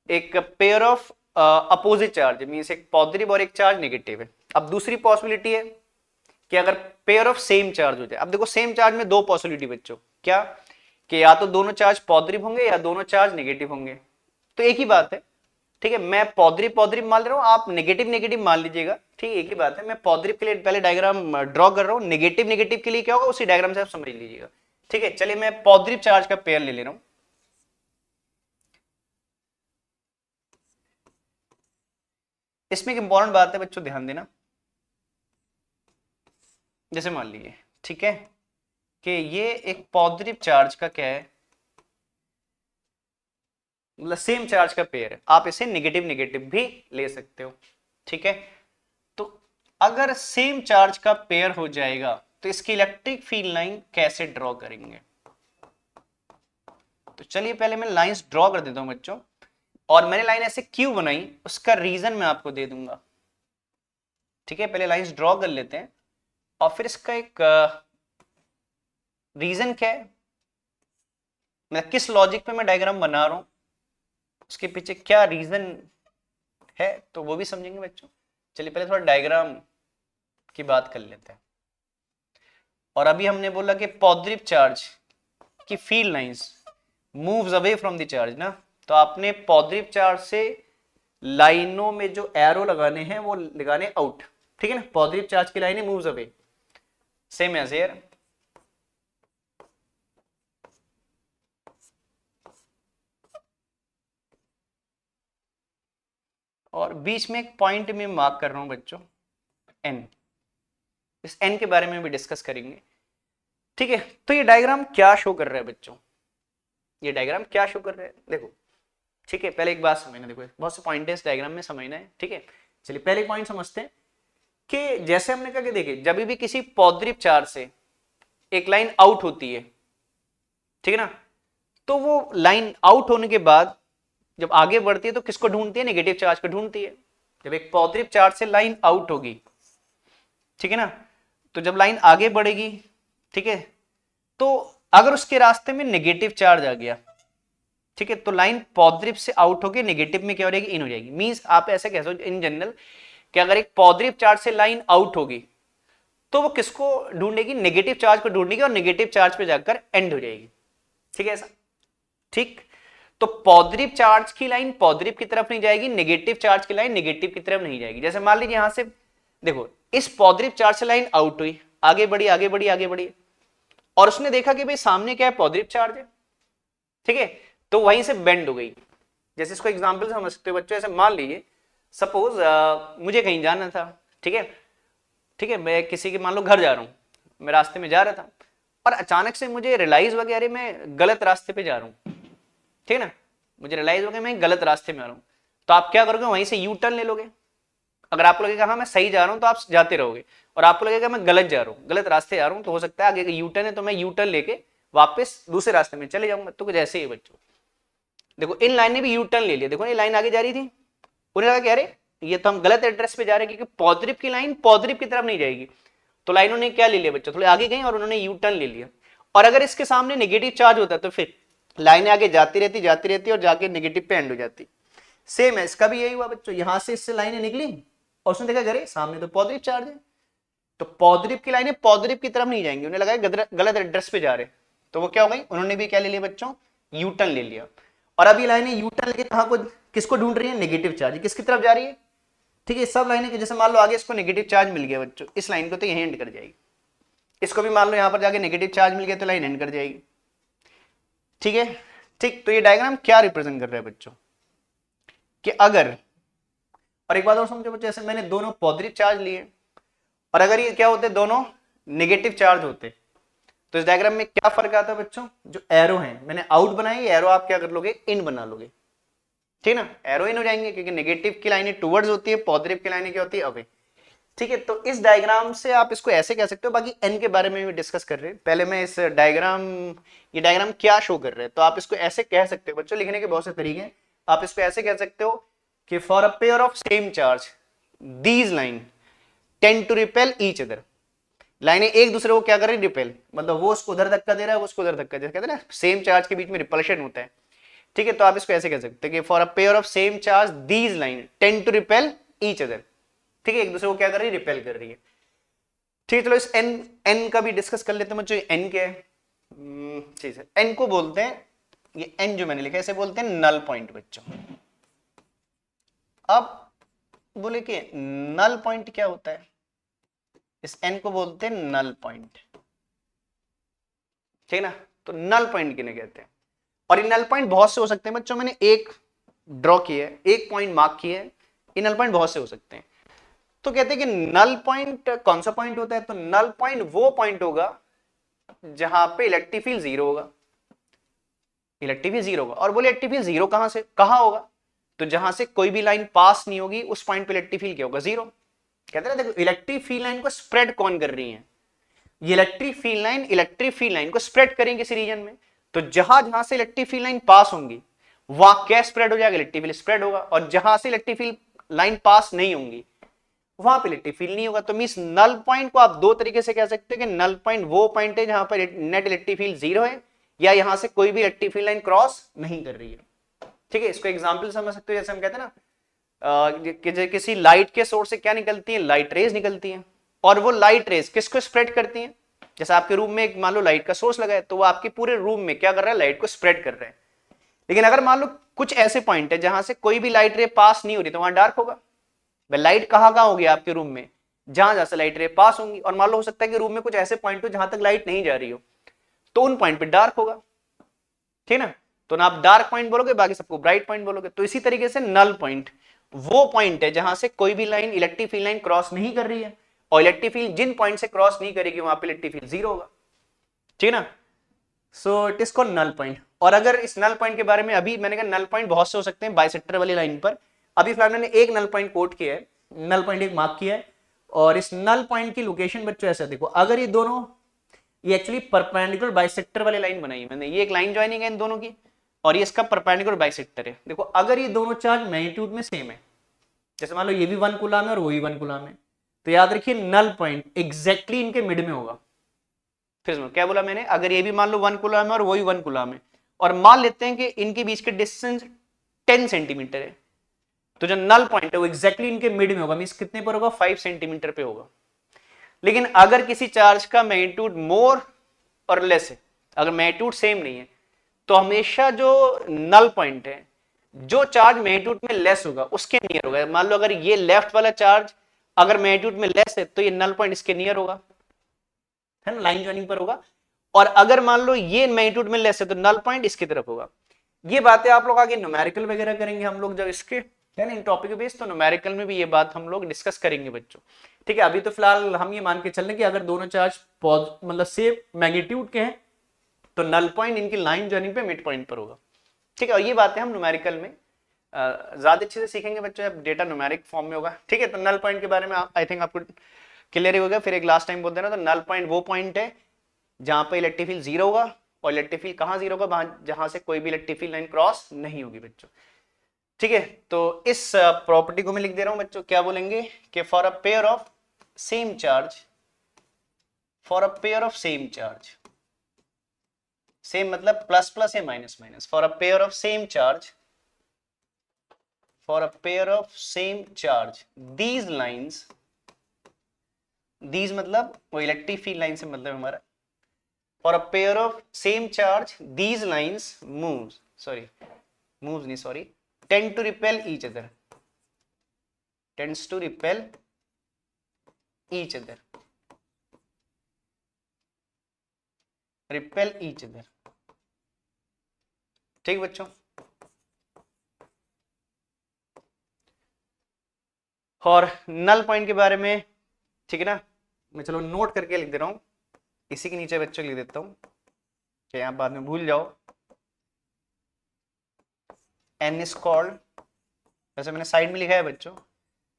एक pair of opposite charge means एक पॉजिटिव और एक चार्ज नेगेटिव है। अब दूसरी पॉसिबिलिटी है कि अगर पेयर ऑफ सेम चार्ज हो जाए। अब देखो सेम चार्ज में दो पॉसिबिलिटी बच्चों, क्या कि या तो दोनों चार्ज पॉजिटिव होंगे या दोनों चार्ज नेगेटिव होंगे, तो एक ही बात है। ठीक है, मैं पॉजिटिव पॉजिटिव मान ले रहा हूं, आप नेगेटिव नेगेटिव मान लीजिएगा। ठीक है, एक ही बात है। मैं पॉजिटिव के लिए पहले डायग्राम ड्रॉ कर रहा हूं, नेगेटिव नेगेटिव के लिए क्या होगा उसी डायग्राम से आप समझ लीजिएगा। ठीक है, चलिए मैं पॉजिटिव चार्ज का पेयर ले रहा हूं। इसमें एक इंपॉर्टेंट बात है बच्चों, ध्यान देना। जैसे मान लीजिए, ठीक है, कि ये एक पॉजिटिव चार्ज का क्या है, मतलब सेम चार्ज का पेयर है। आप इसे नेगेटिव नेगेटिव भी ले सकते हो। ठीक है, तो अगर सेम चार्ज का पेयर हो जाएगा तो इसकी इलेक्ट्रिक फील्ड लाइन कैसे ड्रॉ करेंगे। तो चलिए पहले मैं लाइंस ड्रॉ कर देता हूं बच्चों, और मैंने लाइन ऐसे क्यों बनाई उसका रीजन मैं आपको दे दूंगा। ठीक है, पहले लाइंस ड्रॉ कर लेते हैं और फिर इसका एक रीजन क्या है, मतलब किस लॉजिक पे मैं डायग्राम बना रहा हूं, उसके पीछे क्या रीजन है, तो वो भी समझेंगे बच्चों। चलिए पहले थोड़ा डायग्राम की बात कर लेते हैं। और अभी हमने बोला कि पॉजिटिव चार्ज की field lines moves away from the charge ना, तो आपने पॉजिटिव चार्ज से लाइनों में जो एरो लगाने हैं वो लगाने आउट। ठीक है ना, पॉजिटिव चार्ज की लाइनें moves away, same as here. और बीच में एक पॉइंट में मार्क कर रहा हूं बच्चों, एन। इस एन के बारे में भी डिस्कस करेंगे। ठीक है, तो ये डायग्राम क्या शो कर रहा है बच्चों, ये डायग्राम क्या शो कर रहा है, देखो। ठीक है, पहले एक बात समझना, देखो बहुत से पॉइंट है इस डायग्राम में, समझना है। ठीक है, चलिए पहले पॉइंट समझते हैं कि जैसे हमने कहा कि देखिए जब भी किसी पॉजिटिव चार्ज से एक लाइन आउट होती है, ठीक है ना, तो वो लाइन आउट होने के बाद जब आगे बढ़ती है तो किसको ढूंढती है, नेगेटिव चार्ज को ढूंढती है। जब एक पॉजिटिव चार्ज से लाइन आउट होगी, ठीक है ना, तो जब लाइन आगे बढ़ेगी, ठीक है, तो अगर उसके रास्ते में नेगेटिव चार्ज आ गया, ठीक है, तो लाइन पॉजिटिव से आउट होकर नेगेटिव में क्या हो जाएगी, इन हो जाएगी। मींस आप ऐसे कह सकते हो इन जनरल कि अगर एक पॉजिटिव चार्ज से लाइन आउट होगी तो वो किसको ढूंढेगी, नेगेटिव चार्ज को ढूंढेगी और नेगेटिव चार्ज पे जाकर एंड हो जाएगी। ठीक है ऐसा, ठीक। तो पॉजिटिव चार्ज की लाइन पॉजिटिव की तरफ नहीं जाएगी, नेगेटिव चार्ज की लाइन नेगेटिव की तरफ नहीं जाएगी। जैसे मान लीजिए यहां से देखो, इस पॉजिटिव चार्ज से लाइन आउट हुई, आगे बढ़ी आगे बढ़ी आगे बढ़ी, और उसने देखा कि भाई सामने क्या है, पॉजिटिव चार्ज है। ठीक है, तो वहीं से बेंड हो गई। जैसे इसको एग्जांपल समझ सकते हो बच्चों, ऐसे मान लीजिए सपोज मुझे कहीं जाना था, ठीक है, ठीक है, मैं किसी के मान लो घर जा रहा हूं, मैं रास्ते में जा रहा था और अचानक से मुझे रियलाइज हुआ कि अरे मैं गलत रास्ते पे जा रहा हूं। ठीक है ना, मुझे रियलाइज हो गया मैं गलत रास्ते में आ रहा हूँ, तो आप क्या करोगे, वहीं से यू टर्न ले लोगे। अगर आपको लगेगा हाँ मैं सही जा रहा हूँ तो आप जाते रहोगे, और आपको लगेगा मैं गलत जा रहा हूँ, गलत रास्ते जा रहा हूँ, तो हो सकता है आगे यू टर्न है तो मैं यू टर्न लेके वापस दूसरे रास्ते में चले जाऊंगा। तो कुछ ऐसे ही बच्चों, देखो इन लाइन ने भी यू टर्न ले लिया, देखो ये लाइन आगे जा रही थी, उन्हें लगा कि अरे ये तो हम गलत एड्रेस पे जा रहे हैं, क्योंकि पॉजिटिव की लाइन पॉजिटिव की तरफ नहीं जाएगी, तो लाइनों ने क्या ले लिया बच्चों, थोड़े आगे गई और उन्होंने यू टर्न ले लिया। और अगर इसके सामने नेगेटिव चार्ज होता तो फिर लाइनें आगे जाती रहती और जाके नेगेटिव पे एंड हो जाती। सेम है, इसका भी यही हुआ बच्चों, यहां से इससे लाइनें निकली और उसने देखा अरे सामने तो पॉजिटिव चार्ज है, तो पॉजिटिव की लाइनें पॉजिटिव की तरफ नहीं जाएंगी, उन्हें लगा गलत एड्रेस पे जा रहे, तो वो क्या हो गई, उन्होंने भी क्या ले लिया बच्चों, यू टर्न ले लिया। और अब ये लाइनें यू टर्न लेके कहां को, किसको ढूंढ रही है, नेगेटिव चार्ज, किसकी तरफ जा रही है, ठीक है। सब लाइनें जैसे मान लो आगे इसको नेगेटिव चार्ज मिल गया बच्चों, इस लाइन को तो यहीं एंड कर जाएगी, इसको भी मान लो यहां पर जाके नेगेटिव चार्ज मिल गया तो लाइन एंड कर जाएगी, ठीक है। ठीक, तो ये डायग्राम क्या रिप्रेजेंट कर रहा है बच्चों, कि अगर, और एक बात और समझो बच्चों, जैसे मैंने दोनों पॉजिटिव चार्ज लिए, और अगर ये क्या होते दोनों नेगेटिव चार्ज होते, तो इस डायग्राम में क्या फर्क आता है बच्चों, जो एरो है मैंने आउट बनाई, एरो आप क्या कर लोगे, इन बना लोगे, ठीक ना, एरो इन हो जाएंगे, क्योंकि नेगेटिव की लाइनें टुवर्ड्स होती है, पॉजिटिव की लाइनें क्या होती है, अवे, ठीक है। तो इस डायग्राम से आप इसको ऐसे कह सकते हो, बाकी एन के बारे में भी डिस्कस कर रहे हैं, पहले मैं इस डायग्राम, ये डायग्राम क्या शो कर रहे हैं, तो आप इसको ऐसे कह सकते हो बच्चों, लिखने के बहुत से तरीके हैं, आप इसको ऐसे कह सकते हो कि for a pair of same charge these line tend to repel each other, लाइनें एक दूसरे को क्या कर रही है, रिपेल, मतलब वो उसको उधर धक्का दे रहा है, वो उसको उधर धक्का दे रहा है, कहते हैं ना सेम चार्ज के बीच में रिपल्शन होता है, ठीक है। तो आप इसको ऐसे कह सकते हैं कि for a pair of same charge these line tend to repel each other, ठीक है, एक दूसरे को क्या कर रही है, रिपेल कर रही है, ठीक है। चलो इस एन, एन का भी डिस्कस कर लेते हैं बच्चों, एन क्या है, ठीक है, एन को बोलते हैं, ये एन जो मैंने लिखा है इसे बोलते हैं नल पॉइंट बच्चों। अब बोले कि नल पॉइंट क्या होता है, इस एन को बोलते हैं नल पॉइंट, ठीक है ना। तो नल पॉइंट किन्हें कहते हैं, और ये नल पॉइंट बहुत से हो सकते हैं बच्चों, मैंने एक ड्रॉ किया है, एक पॉइंट मार्क किया है, ये नल पॉइंट बहुत से हो सकते हैं। तो कहते हैं कि नल पॉइंट कौन सा पॉइंट होता है, तो नल पॉइंट वो पॉइंट होगा जहां पे इलेक्ट्रिक फील्ड जीरो होगा, इलेक्ट्रिक फील्ड जीरो होगा, और बोले इलेक्ट्रिक फील्ड जीरो कहां से कहां होगा, तो जहां से कोई भी लाइन पास नहीं होगी उस पॉइंट पे इलेक्ट्रिक फील्ड क्या होगा, जीरो। कहते हैं ना, देखो इलेक्ट्रिक फील्ड लाइन को स्प्रेड कौन कर रही है, ये इलेक्ट्रिक फील्ड लाइन को स्प्रेड करेंगे किसी रीजन में, तो जहां जहां से इलेक्ट्रिक फील्ड लाइन पास होंगी वहां क्या स्प्रेड हो जाएगा, इलेक्ट्रिक फील्ड स्प्रेड होगा, और जहां से इलेक्ट्रिक फील्ड लाइन पास नहीं होंगी वहां पे इलेक्ट्रिक फील्ड नहीं होगा। तो मींस नल पॉइंट को आप दो तरीके से कह सकते हैं कि नल पॉइंट वो पॉइंट है जहां पर नेट इलेक्ट्रिक फील्ड जीरो है, या यहां से कोई भी इलेक्ट्रिक फील्ड लाइन क्रॉस नहीं कर रही है, ठीक है। इसको एग्जांपल समझ सकते हो, जैसे हम कहते हैं ना कि किसी लाइट के सोर्स से क्या निकलती है, लाइट रेज निकलती हैं, और वो लाइट रेज किसको स्प्रेड करती हैं, जैसे आपके रूम में एक मान लो लाइट का सोर्स लगा है, तो वो आपके पूरे रूम में क्या कर रहा है, लाइट को स्प्रेड कर रहे हैं। लेकिन अगर मान लो कुछ ऐसे पॉइंट है जहां से कोई भी लाइट रे पास नहीं हो रही, तो वहां डार्क होगा। लाइट कहां कहां होगी आपके रूम में, जहां जहां से लाइट रे पास होंगी, और मान लो हो सकता है कि रूम में कुछ ऐसे पॉइंट हो जहां तक लाइट नहीं जा रही हो, तो उन पॉइंट पे डार्क होगा, ठीक है ना। तो ना आप डार्क पॉइंट बोलोगे, बाकी सबको ब्राइट पॉइंट बोलोगे। तो इसी तरीके से नल पॉइंट वो पॉइंट है जहां से कोई भी line electric field line cross नहीं कर रही है, और इलेक्ट्रिक फील्ड जिन पॉइंट से क्रॉस नहीं करेगी वहां पे इलेक्ट्रिक फील्ड जीरो होगा, ठीक है ना। So it is called null point. और अगर इस नल पॉइंट के बारे में, अभी मैंने कहा नल पॉइंट बहुत से हो सकते हैं बाइसेक्टर वाली लाइन पर, अभी फिलहाल मैंने एक नल पॉइंट कोट किया है, नल पॉइंट एक मार्क किया है, और इस नल पॉइंट की लोकेशन बच्चों ऐसा देखो, अगर ये दोनों, ये एक्चुअली परपेंडिकुलर बाइसेक्टर वाली लाइन बनाई मैंने, ये एक लाइन ज्वाइनिंग है इन दोनों की, और ये इसका परपेंडिकुलर बाइसेक्टर है। देखो अगर ये दोनों चार्ज मैग्नीट्यूड में सेम है, जैसे मान लो ये भी 1 कूलम है और वो भी 1 कूलम है, तो याद रखिए नल पॉइंट एग्जैक्टली इनके मिड में होगा। फिर क्या बोला मैंने, अगर ये भी मान लो 1 कूलम है और वो भी 1 कूलम है, और मान लेते हैं कि इनके बीच के डिस्टेंस 10 सेंटीमीटर है, तो जो नल पॉइंट है वो एग्जैक्टली इनके मिड में होगा, मींस कितने पर होगा, 5 सेंटीमीटर पे होगा। लेकिन अगर किसी चार्ज का मैग्नीट्यूड मोर और लेस है, अगर मैग्नीट्यूड सेम नहीं है, तो हमेशा जो नल पॉइंट है, जो चार्ज मैग्नीट्यूड में लेस होगा उसके नियर होगा। मान लो अगर ये लेफ्ट वाला चार्ज अगर मैग्नीट्यूड में लेस है, तो ये नल पॉइंट इसके नियर होगा, है ना, लाइन ज्वाइनिंग पर होगा। और अगर मान लो ये मैग्नीट्यूड में लेस है, तो नल पॉइंट इसकी तरफ होगा। ये बातें आप लोग आगे न्यूमेरिकल वगैरह करेंगे हम लोग जब इसके, है ना, इन टॉपिक बेस, तो न्यूमेरिकल में भी ये बात हम लोग डिस्कस करेंगे बच्चों, ठीक है। अभी तो फिलहाल हम ये मान के चल रहे कि अगर दोनों चार्ज मतलब सेम मैग्नीट्यूड के हैं, तो नल पॉइंट इनकी लाइन ज्वाइनिंग पे मिड पॉइंट पर होगा, ठीक है। और ये बातें हम न्यूमेरिकल में ज्यादा अच्छे से सीखेंगे बच्चों जब डेटा न्यूमेरिक फॉर्म में होगा। ठीक है, तो नल पॉइंट के बारे में आई थिंक आपको क्लियर ही हो गया। फिर एक लास्ट टाइम बोल देना, तो नल पॉइंट वो पॉइंट है जहां पे इलेक्ट्रिक फील्ड जीरो होगा, और इलेक्ट्रिक फील्ड कहां जीरो होगा, जहां से कोई भी इलेक्ट्रिक फील्ड लाइन क्रॉस नहीं होगी बच्चों। ठीक है, तो इस प्रॉपर्टी को मैं लिख दे रहा हूं बच्चों, क्या बोलेंगे कि for a pair of same charge, for a pair of same charge, same मतलब प्लस प्लस या minus minus, for a pair of same charge, for a pair of same charge, these lines, these मतलब वो electric field line से मतलब हमारा, for a pair of same charge these lines moves, sorry moves नहीं sorry, tend to repel each other, tends to repel each other, repel each other। ठीक बच्चों, और null point के बारे में, ठीक है ना, मैं चलो नोट करके लिख दे रहा हूं, इसी के नीचे बच्चों लिख देता हूं कि आप बाद में भूल जाओ। n is called, वैसे मैंने साइड में लिखा है बच्चों,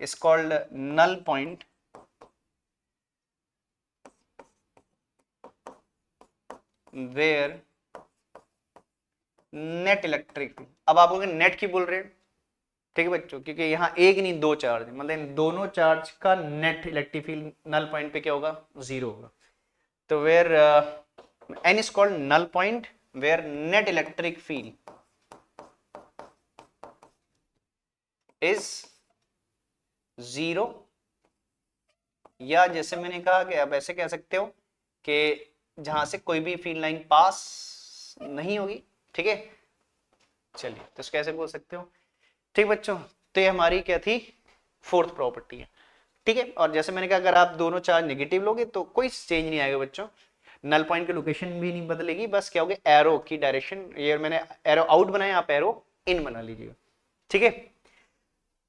is called null point where net electric field, अब आप बोलोगे नेट की बोल रहे हैं, ठीक है बच्चों, क्योंकि यहाँ एक नहीं दो चार्ज, मतलब इन दोनों चार्ज का net electric field null point पे क्या होगा, जीरो होगा। तो where n is called null point where net electric field is zero, या जैसे मैंने कहा कि आप ऐसे कह सकते हो कि जहां से कोई भी फील्ड लाइन पास नहीं होगी। ठीक है, चलिए तो इसको कैसे बोल सकते हो। ठीक बच्चों, तो ये हमारी क्या थी, फोर्थ प्रॉपर्टी है। ठीक है, और जैसे मैंने कहा अगर आप दोनों चार्ज नेगेटिव लोगे तो कोई चेंज नहीं आएगा बच्चों, नल पॉइंट की लोकेशन भी नहीं बदलेगी, बस क्या होगी एरो की डायरेक्शन, ये मैंने एरो आउट बनाया, आप एरो इन बना लीजिएगा। ठीक है,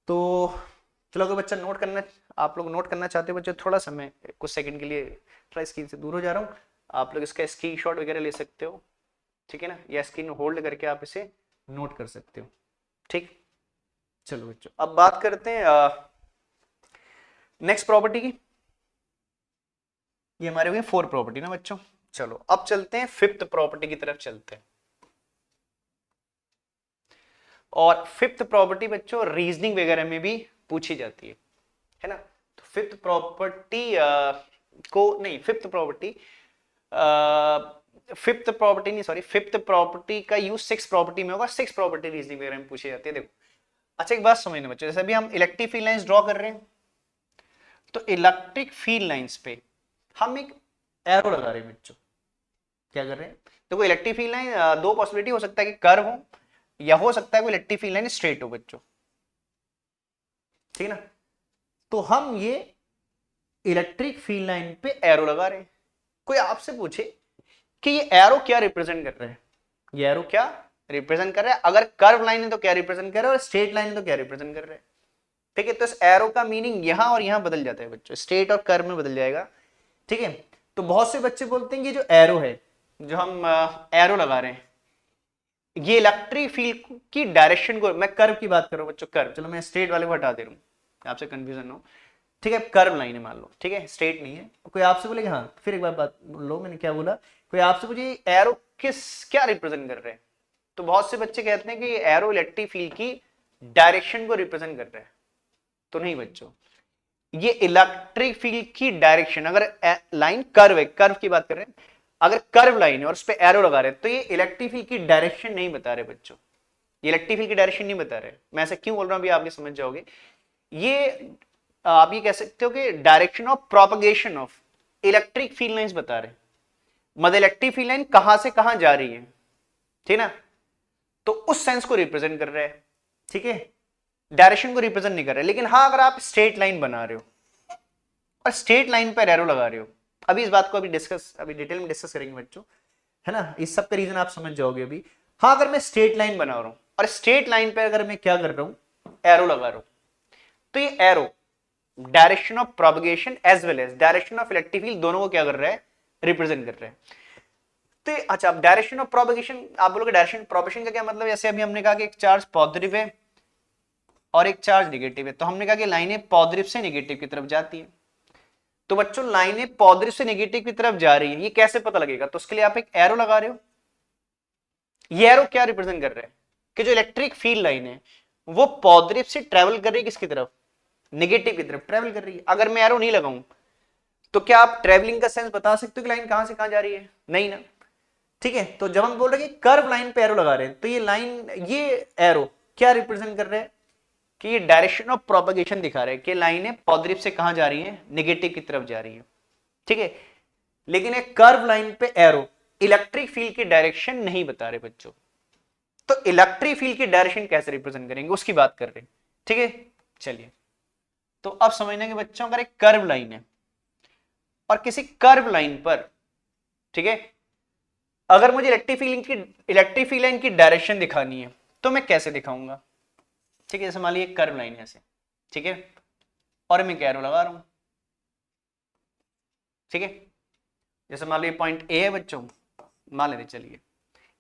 तो चलो अगर बच्चा नोट करना, आप लोग नोट करना चाहते हो बच्चे, थोड़ा सा मैं कुछ सेकंड के लिए थोड़ा स्क्रीन से दूर हो जा रहा हूँ, आप लोग इसका स्क्रीनशॉट वगैरह ले सकते हो। ठीक है ना, या स्क्रीन होल्ड करके आप इसे नोट कर सकते हो। ठीक, चलो बच्चों अब बात करते हैं नेक्स्ट प्रॉपर्टी की। ये हमारे हुए फोर प्रॉपर्टी ना बच्चों। चलो अब चलते हैं फिफ्थ प्रॉपर्टी की तरफ चलते हैं, और फिफ्थ प्रॉपर्टी बच्चों रीजनिंग वगैरह में भी पूछी जाती है ना। तो फिफ्थ प्रॉपर्टी को नहीं, फिफ्थ प्रॉपर्टी का यूज सिक्स प्रॉपर्टी में होगा, सिक्स प्रॉपर्टी रीजनिंग वगैरह में पूछी जाती है। देखो अच्छा एक बात समझना बच्चों, जैसे अभी हम इलेक्ट्रिक फील्ड लाइंस ड्रॉ कर रहे हैं, तो इलेक्ट्रिक फील्ड लाइंस पे हम एक एरो लगा रहे हैं बच्चों, क्या कर रहे हैं, देखो इलेक्ट्रिक फील्ड लाइन दो पॉसिबिलिटी हो सकता है कि कर्व हो, या हो सकता है कोई इलेक्ट्रिक फील्ड लाइन स्ट्रेट हो बच्चों। ठीक है ना, तो हम ये इलेक्ट्रिक फील्ड लाइन पे एरो लगा रहे हैं। कोई आपसे पूछे कि ये एरो क्या रिप्रेजेंट कर रहा है, ये एरो क्या रिप्रेजेंट कर रहा है, अगर कर्व लाइन है तो क्या रिप्रेजेंट कर रहा है, और स्ट्रेट लाइन है तो क्या रिप्रेजेंट कर रहा है। ठीक है, तो इस एरो का मीनिंग यहां और यहां बदल जाता है बच्चों, स्ट्रेट और कर्व में बदल जाएगा। ठीक है, तो बहुत से बच्चे बोलते हैं कि जो एरो है, जो हम एरो लगा रहे हैं, ये इलेक्ट्रिक फील्ड की डायरेक्शन को, मैं कर्व की बात कर रहा हूं बच्चों, कर्व, चलो मैं स्ट्रेट वाले को हटा दे रहा हूं आपसे कंफ्यूजन हो। ठीक है, कर्व लाइन है मान लो, ठीक है स्ट्रेट नहीं है। कोई आपसे बोलेगा, हाँ फिर एक बार बात लो, मैंने क्या बोला, कोई आपसे पूछे एरो किस क्या रिप्रेजेंट कर रहे हैं, तो बहुत से बच्चे कहते हैं कि एरो इलेक्ट्रिक फील्ड की डायरेक्शन को रिप्रेजेंट कर रहे हैं। तो नहीं बच्चों, ये इलेक्ट्रिक फील्ड की डायरेक्शन, अगर लाइन कर्व है, कर्व की बात कर रहे हैं, अगर कर्व लाइन है और उस पर एरो लगा रहे हैं, तो ये इलेक्ट्रिक फील्ड की डायरेक्शन नहीं बता रहे बच्चों, ये इलेक्ट्रिक फील्ड की डायरेक्शन नहीं बता रहे। मैं ऐसा क्यों बोल रहा हूं अभी आप ये समझ जाओगे। ये आप ये कह सकते हो कि direction of propagation of electric field lines बता रहे हैं, मतलब इलेक्ट्रिक फील्ड लाइन कहां से कहां जा रही है, ठीक ना, तो उस सेंस को रिप्रेजेंट कर रहा है। ठीक है, डायरेक्शन को रिप्रेजेंट नहीं कर रहे। लेकिन हाँ, अगर आप स्ट्रेट लाइन बना रहे हो और स्ट्रेट लाइन पर एरो लगा रहे हो, अभी इस बात को अभी डिटेल में डिस्कस करेंगे बच्चों, है ना, इस सब का रीजन आप समझ जाओगे अभी। हाँ, अगर मैं स्ट्रेट लाइन बना रहा हूं और स्ट्रेट लाइन पे अगर मैं क्या कर रहा हूं, एरो लगा रहा हूं, तो ये arrow direction of propagation as well as direction of electric field दोनों को क्या कर रहा है, रिप्रेजेंट कर रहा है। तो अच्छा, अब डायरेक्शन ऑफ प्रोपगेशन, आप बोलोगे डायरेक्शन ऑफ प्रोपगेशन का क्या मतलब, जैसे अभी हमने कहा कि एक चार्ज पॉजिटिव है और एक चार्ज नेगेटिव है, तो हमने कहा कि लाइनें पॉजिटिव से नेगेटिव की तरफ जाती है। तो बच्चों लाइनें पॉजिटिव से नेगेटिव की तरफ जा रही है, ये कैसे पता लगेगा? तो उसके लिए आप एक एरो लगा रहे हो। ये एरो क्या रिप्रेजेंट कर रहे हैं कि जो इलेक्ट्रिक फील्ड लाइन है वो पॉजिटिव से ट्रेवल कर रही है, किसकी तरफ? नेगेटिव की तरफ ट्रेवल कर रही है। अगर मैं एरो नहीं लगाऊं तो क्या आप ट्रेवलिंग का सेंस बता सकते हो कि लाइन कहां से कहां जा रही है? नहीं ना। ठीक है, तो जब हम बोल रहे हैं कि कर्व लाइन पे एरो लगा रहे हैं, तो ये लाइन, ये एरो क्या रिप्रेजेंट कर रहे हैं कि ये डायरेक्शन ऑफ प्रोपगेशन दिखा रहे हैं कि लाइनें पॉजिटिव से कहां जा रही है? नेगेटिव की तरफ जा रही है। ठीक है, लेकिन एक कर्व लाइन पे एरो इलेक्ट्रिक फील्ड की डायरेक्शन नहीं बता रहे बच्चों। तो इलेक्ट्रिक फील्ड की डायरेक्शन कैसे रिप्रेजेंट करेंगे उसकी बात कर रहे हैं। ठीक है, चलिए, तो अब समझना कि बच्चों अगर एक कर्व लाइन है और किसी कर्व लाइन पर, ठीक है, अगर मुझे इलेक्ट्रिक फील्ड लाइन की डायरेक्शन दिखानी है तो मैं कैसे दिखाऊंगा? ठीक है, जैसे मान लीजिए कर्व लाइन है ऐसे, ठीक है, और मैं कैरो लगा रहा हूं। ठीक है, जैसे मान लीजिए पॉइंट ए है बच्चों, मान लेते चलिए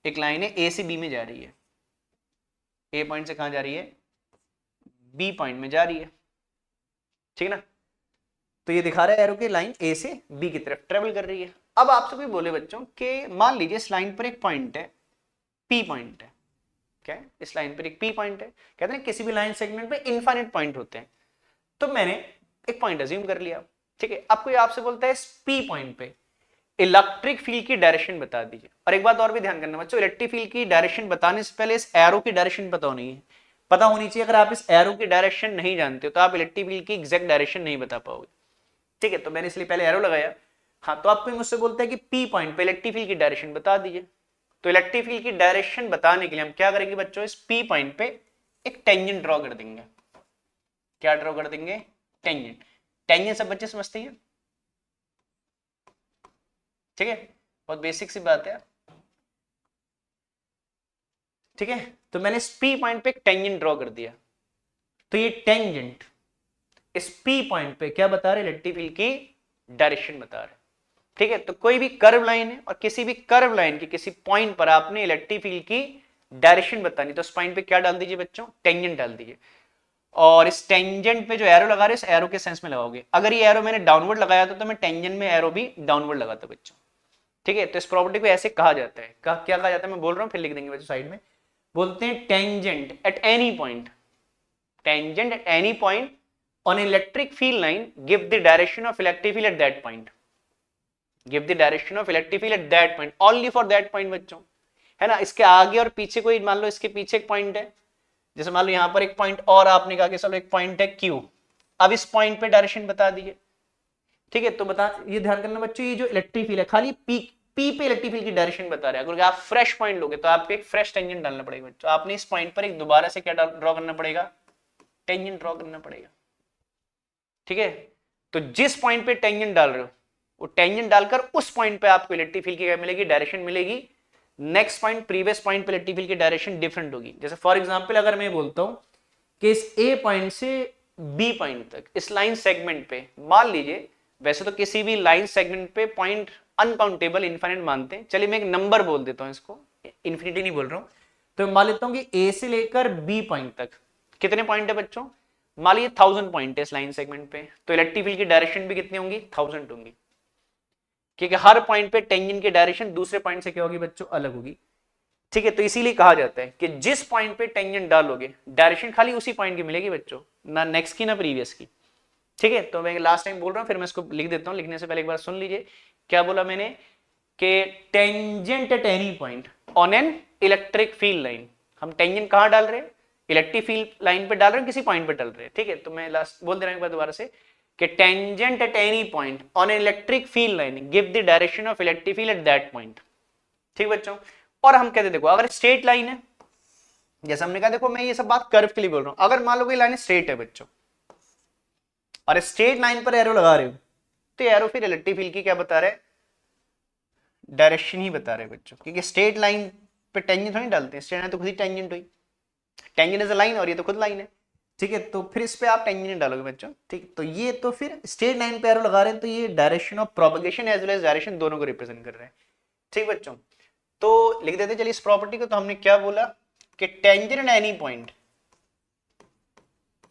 एक लाइन है ए से बी में जा रही है। ए पॉइंट से कहां जा रही है? बी पॉइंट में जा रही है। ठीक है ना, तो ये दिखा रहा है एरो की लाइन ए से बी की तरफ ट्रेवल कर रही है। अब आपसे कोई बोले बच्चों कि मान लीजिए इस लाइन पर एक पॉइंट है, पी पॉइंट है। क्या है? इस लाइन पर एक पी पॉइंट है। कहते हैं किसी भी लाइन सेगमेंट पे इनफाइनाइट पॉइंट होते हैं, तो मैंने एक पॉइंट अज्यूम कर लिया। ठीक है, अब कोई आपसे बोलता है इस पी पॉइंट पे इलेक्ट्रिक फील्ड की डायरेक्शन बता दीजिए। और एक बात और भी ध्यान करना बच्चों, इलेक्ट्रिक फील्ड की डायरेक्शन बताने से पहले इस एरो की डायरेक्शन पता होनी चाहिए। अगर आप इस एरो की डायरेक्शन नहीं जानते हो तो आप इलेक्ट्रिक फील्ड की एग्जैक्ट डायरेक्शन नहीं बता पाओगे। ठीक है, तो मैंने इसलिए पहले एरो लगाया। हाँ, तो आपको मुझसे बोलता है कि पी पॉइंट पे इलेक्ट्रिक फील्ड की डायरेक्शन बता दीजिए। तो इलेक्ट्रिक फील्ड की डायरेक्शन बताने के लिए हम क्या करेंगे बच्चों, इस पी पॉइंट पे एक टेंजेंट ड्रॉ कर देंगे। क्या ड्रॉ कर देंगे? टेंजेंट। टेंजेंट सब बच्चे समझते हैं? ठीक है, बहुत बेसिक सी बात है। ठीक है, तो मैंने इस पी पॉइंट पे एक टेंजेंट ड्रॉ कर दिया। तो ये टेंजेंट इस पी पॉइंट पे क्या बता रहे? इलेक्ट्रिक फील्ड की डायरेक्शन बता रहे। ठीक है, तो कोई भी कर्व लाइन है और किसी भी कर्व लाइन के किसी पॉइंट पर आपने इलेक्ट्रिक फील्ड की डायरेक्शन बतानी, तो उस पॉइंट पे क्या डाल दीजिए बच्चों? टेंजेंट डाल दीजिए। और इस टेंजेंट पे जो एरो लगा रहे हैं, इस एरो के सेंस में लगाओगे। अगर ये एरो मैंने डाउनवर्ड लगाया था तो मैं टेंजेंट में एरो भी डाउनवर्ड लगाता बच्चों। ठीक है, तो इस प्रॉपर्टी को ऐसे कहा जाता है, क्या कहा जाता है मैं बोल रहा हूं, फिर लिख देंगे बच्चों साइड में। बोलते हैं tangent at any point, tangent at any point on electric field line give the direction of electric field at that point. Give the direction of electric field at that point, only for that point बच्चों। है ना, इसके आगे और पीछे कोई, मान लो इसके पीछे एक पॉइंट है, जैसे मान लो यहां पर एक पॉइंट और आपने कहा कि चलो एक पॉइंट है क्यू, अब इस पॉइंट पे डायरेक्शन बता दीजिए। ठीक है, तो बता, ये ध्यान करना बच्चों, ये जो इलेक्ट्रिक फील्ड है खाली पी पे इलेक्ट्रिक फील्ड की डायरेक्शन बता रहा है। अगर आप फ्रेश पॉइंट लोगे तो आपको एक फ्रेश टेंजेंट डालना पड़ेगा बच्चों। आपने इस पॉइंट पर एक दोबारा से क्या ड्रॉ करना पड़ेगा? टेंजेंट ड्रॉ करना पड़ेगा। ठीक है, तो जिस पॉइंट पे टेंजेंट डाल रहे हो वो टेंजेंट डालकर उस पॉइंट पे आपको इलेक्ट्रिक फील्ड की क्या मिलेगी? डायरेक्शन मिलेगी। नेक्स्ट पॉइंट, प्रीवियस पॉइंट पे इलेक्ट्रिक फील्ड की डायरेक्शन डिफरेंट होगी। जैसे फॉर एग्जांपल अगर मैं बोलता हूं कि इस ए पॉइंट से बी पॉइंट तक इस लाइन सेगमेंट पे, मान लीजिए, वैसे तो किसी भी लाइन सेगमेंट पे पॉइंट अनकाउंटेबल इनफाइनाइट मानते हैं, चलिए मैं एक नंबर बोल देता हूं, इसको इंफिनिटी नहीं बोल रहा हूं। तो मान लेता हूं कि ए से लेकर बी पॉइंट तक कितने पॉइंट है बच्चों? मान लीजिए 1000 पॉइंट है इस लाइन सेगमेंट पे, तो इलेक्ट्रिक फील्ड की डायरेक्शन भी कितनी होंगी? 1000 होंगी, क्योंकि हर पॉइंट पे टेंजेंट की डायरेक्शन दूसरे पॉइंट से क्या होगी बच्चों? अलग होगी। ठीक है, तो इसीलिए कहा जाता है कि जिस पॉइंट पे टेंजेंट डालोगे डायरेक्शन खाली उसी पॉइंट की मिलेगी बच्चों, ना नेक्स्ट की ना प्रीवियस की। ठीक है, तो मैं लास्ट टाइम बोल रहा हूं, फिर मैं इसको लिख देता हूं, लिखने से पहले एक बार सुन लीजिए क्या बोला मैंने, कि tangent at any point on an electric field line. हम टेंजेंट कहां डाल रहे हैं? इलेक्ट्रिक फील्ड लाइन पे डाल रहे हैं, किसी पॉइंट पे डाल रहे हैं। ठीक है, तो मैं लास्ट बोल दे रहा हूं एक बार दोबारा से कि tangent at any point on an electric field line give the direction of electric field at that point. ठीक बच्चों, और हम कहते देखो अगर स्ट्रेट लाइन है, जैसे हमने कहा, देखो मैं ये सब बात कर्व के लिए बोल रहा हूं, अगर मान लो कि लाइन स्ट्रेट है बच्चों और स्ट्रेट लाइन पर एरो लगा रहे हो, तो एरो फिर इलेक्ट्रिक फील्ड की क्या बता रहे? डायरेक्शन ही बता रहे बच्चों, क्योंकि स्ट्रेट लाइन पे टेंजेंट थोड़ी डालते हैं, स्ट्रेट लाइन तो खुद ही टेंजेंट हुई, टेंजेंट इज अ लाइन और ये तो खुद लाइन है। ठीक है, तो फिर इस पे आप टेंजेंट डालोगे बच्चों। ठीक, तो ये तो फिर स्ट्रेट लाइन पे एरो लगा रहे हैं, तो ये direction of propagation as well as direction दोनों को रिप्रेजेंट कर रहे हैं। ठीक बच्चों, तो लिख देते चलिए इस प्रॉपर्टी को। तो हमने क्या बोला कि tangent at any point,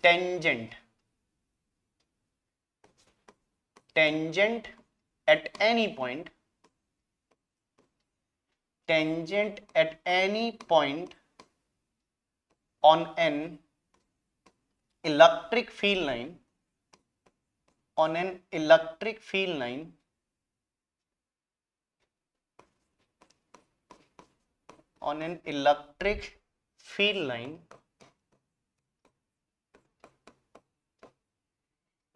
tangent tangent at any point, tangent at any point on an electric field line, on an electric field line, on an electric field line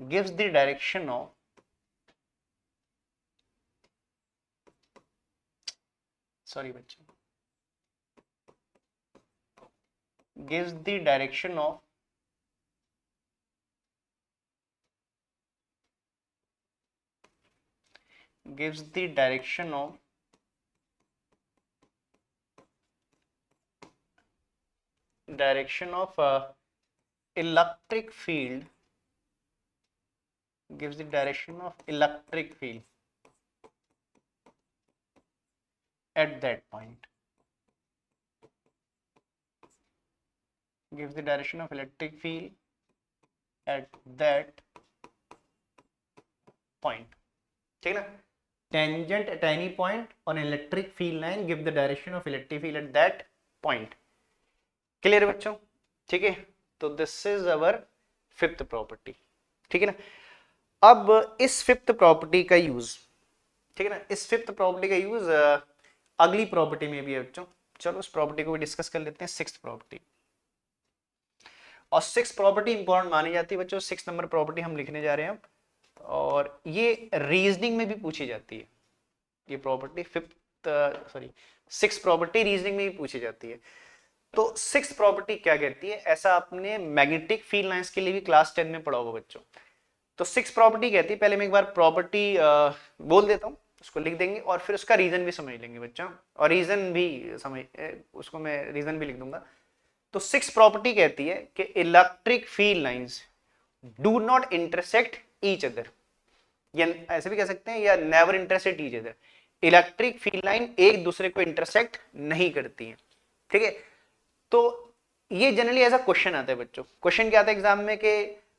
gives the direction of, sorry बच्चों, gives the direction of gives the direction of electric field, gives the direction of electric field at that point, gives the direction of electric field at that point, ठीक है ना। Tangent at any point on electric field line give the direction of electric field at that point. Clear है बच्चों, ठीक है। तो this is our fifth property, ठीक है ना। अब इस फिफ्थ प्रॉपर्टी का यूज, ठीक है ना, इस फिफ्थ प्रॉपर्टी का यूज अगली प्रॉपर्टी में भी है बच्चों। चलो उस प्रॉपर्टी को भी डिस्कस कर लेते हैं, सिक्स्थ प्रॉपर्टी। और सिक्स प्रॉपर्टी इंपॉर्टेंट मानी जाती है बच्चों। सिक्स नंबर प्रॉपर्टी हम लिखने जा रहे हैं अब, और ये रीजनिंग में भी पूछी जाती है। ये प्रॉपर्टी सिक्स प्रॉपर्टी रीजनिंग में भी पूछी जाती है। तो सिक्स प्रॉपर्टी क्या कहती है, ऐसा आपने मैग्नेटिक फील्ड लाइंस के लिए भी क्लास 10 में पढ़ा होगा बच्चों। तो सिक्स प्रॉपर्टी कहती है, पहले मैं एक बार प्रॉपर्टी बोल देता हूँ, उसको लिख देंगे और फिर उसका रीजन भी समझ लेंगे बच्चों, और रीजन भी समझ, उसको मैं रीजन भी लिख दूंगा। तो सिक्स प्रॉपर्टी कहती है कि electric field lines do not intersect each other, या ऐसे भी कह सकते हैं, या never intersect each other. Electric field line एक दूसरे को इंटरसेक्ट नहीं करती है, ठीक है। तो ये जनरली ऐसा क्वेश्चन आता है बच्चों। क्वेश्चन क्या आता है एग्जाम में कि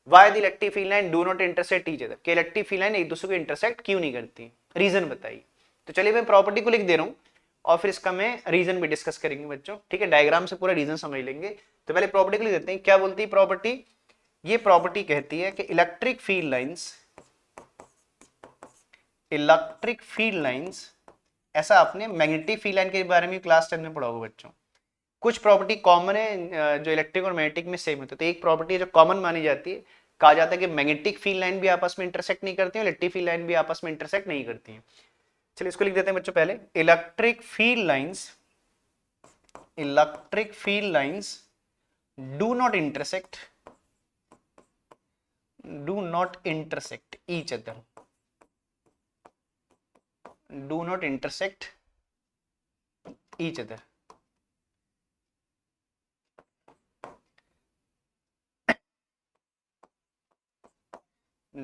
why the electric field line do not intersect each other, कि इलेक्ट्रिक फील्ड लाइन एक दूसरे को इंटरसेक्ट क्यों नहीं करती, रीजन बताइए। तो चलिए मैं प्रॉपर्टी को लिख दे रहा हूं और फिर इसका मैं रीजन भी डिस्कस करेंगे बच्चों, ठीक है। डायग्राम से पूरा रीजन समझ लेंगे। तो पहले प्रॉपर्टी को लिख देते हैं। क्या बोलती है प्रॉपर्टी, ये प्रॉपर्टी कहती है कि इलेक्ट्रिक फील्ड लाइंस, ऐसा आपने मैग्नेटिक फील्ड लाइन के बारे में क्लास 10 में पढ़ा होगा बच्चों। कुछ प्रॉपर्टी कॉमन है जो इलेक्ट्रिक और मैग्नेटिक में सेम होते हैं। तो एक प्रॉपर्टी जो कॉमन मानी जाती है, कहा जाता है कि मैग्नेटिक फील्ड लाइन भी आपस में इंटरसेक्ट नहीं करती है, इलेक्ट्रिक फील्ड लाइन भी आपस में इंटरसेक्ट नहीं करती है। चलिए इसको लिख देते हैं बच्चों। पहले electric field lines do not intersect each other, do not intersect each other,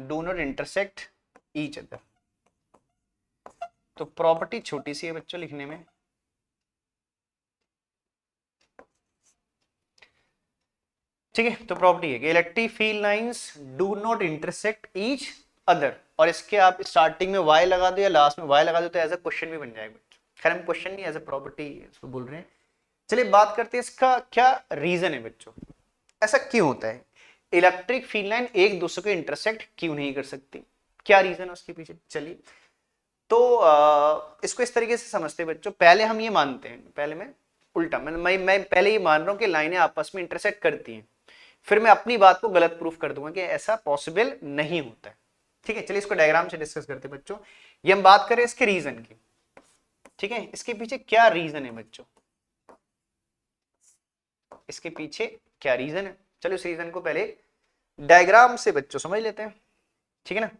do not intersect each other। तो प्रॉपर्टी छोटी सी है बच्चों लिखने में, ठीक है। तो प्रॉपर्टी है कि electric field lines do not intersect each other, और इसके आप स्टार्टिंग में y लगा दो या लास्ट में y लगा दो तो एज अ क्वेश्चन भी बन जाएगा बच्चों। खैर हम क्वेश्चन नहीं, एज अ प्रॉपर्टी इसको बोल रहे हैं। चलिए बात करते हैं इसका क्या रीजन है बच्चों, ऐसा क्यों होता है, इलेक्ट्रिक फील्ड लाइन एक दूसरे को इंटरसेक्ट क्यों नहीं कर सकती, क्या रीजन है उसके पीछे। चलिए तो इसको इस तरीके से समझते हैं बच्चों। पहले हम ये मानते हैं, पहले मैं उल्टा मैं पहले ये मान रहा हूं कि लाइनें आपस में इंटरसेक्ट करती हैं, फिर मैं अपनी बात को गलत प्रूफ कर दूंगा कि ऐसा पॉसिबल नहीं होता है, ठीक है। चलिए इसको डायग्राम से डिस्कस करते हैं बच्चों। ये हम बात करें इसके रीजन की, ठीक है। इसके पीछे क्या रीजन है बच्चों, इसके पीछे क्या रीजन है, चलो इस रीजन को पहले डायग्राम से बच्चों समझ लेते हैं, ठीक है ना।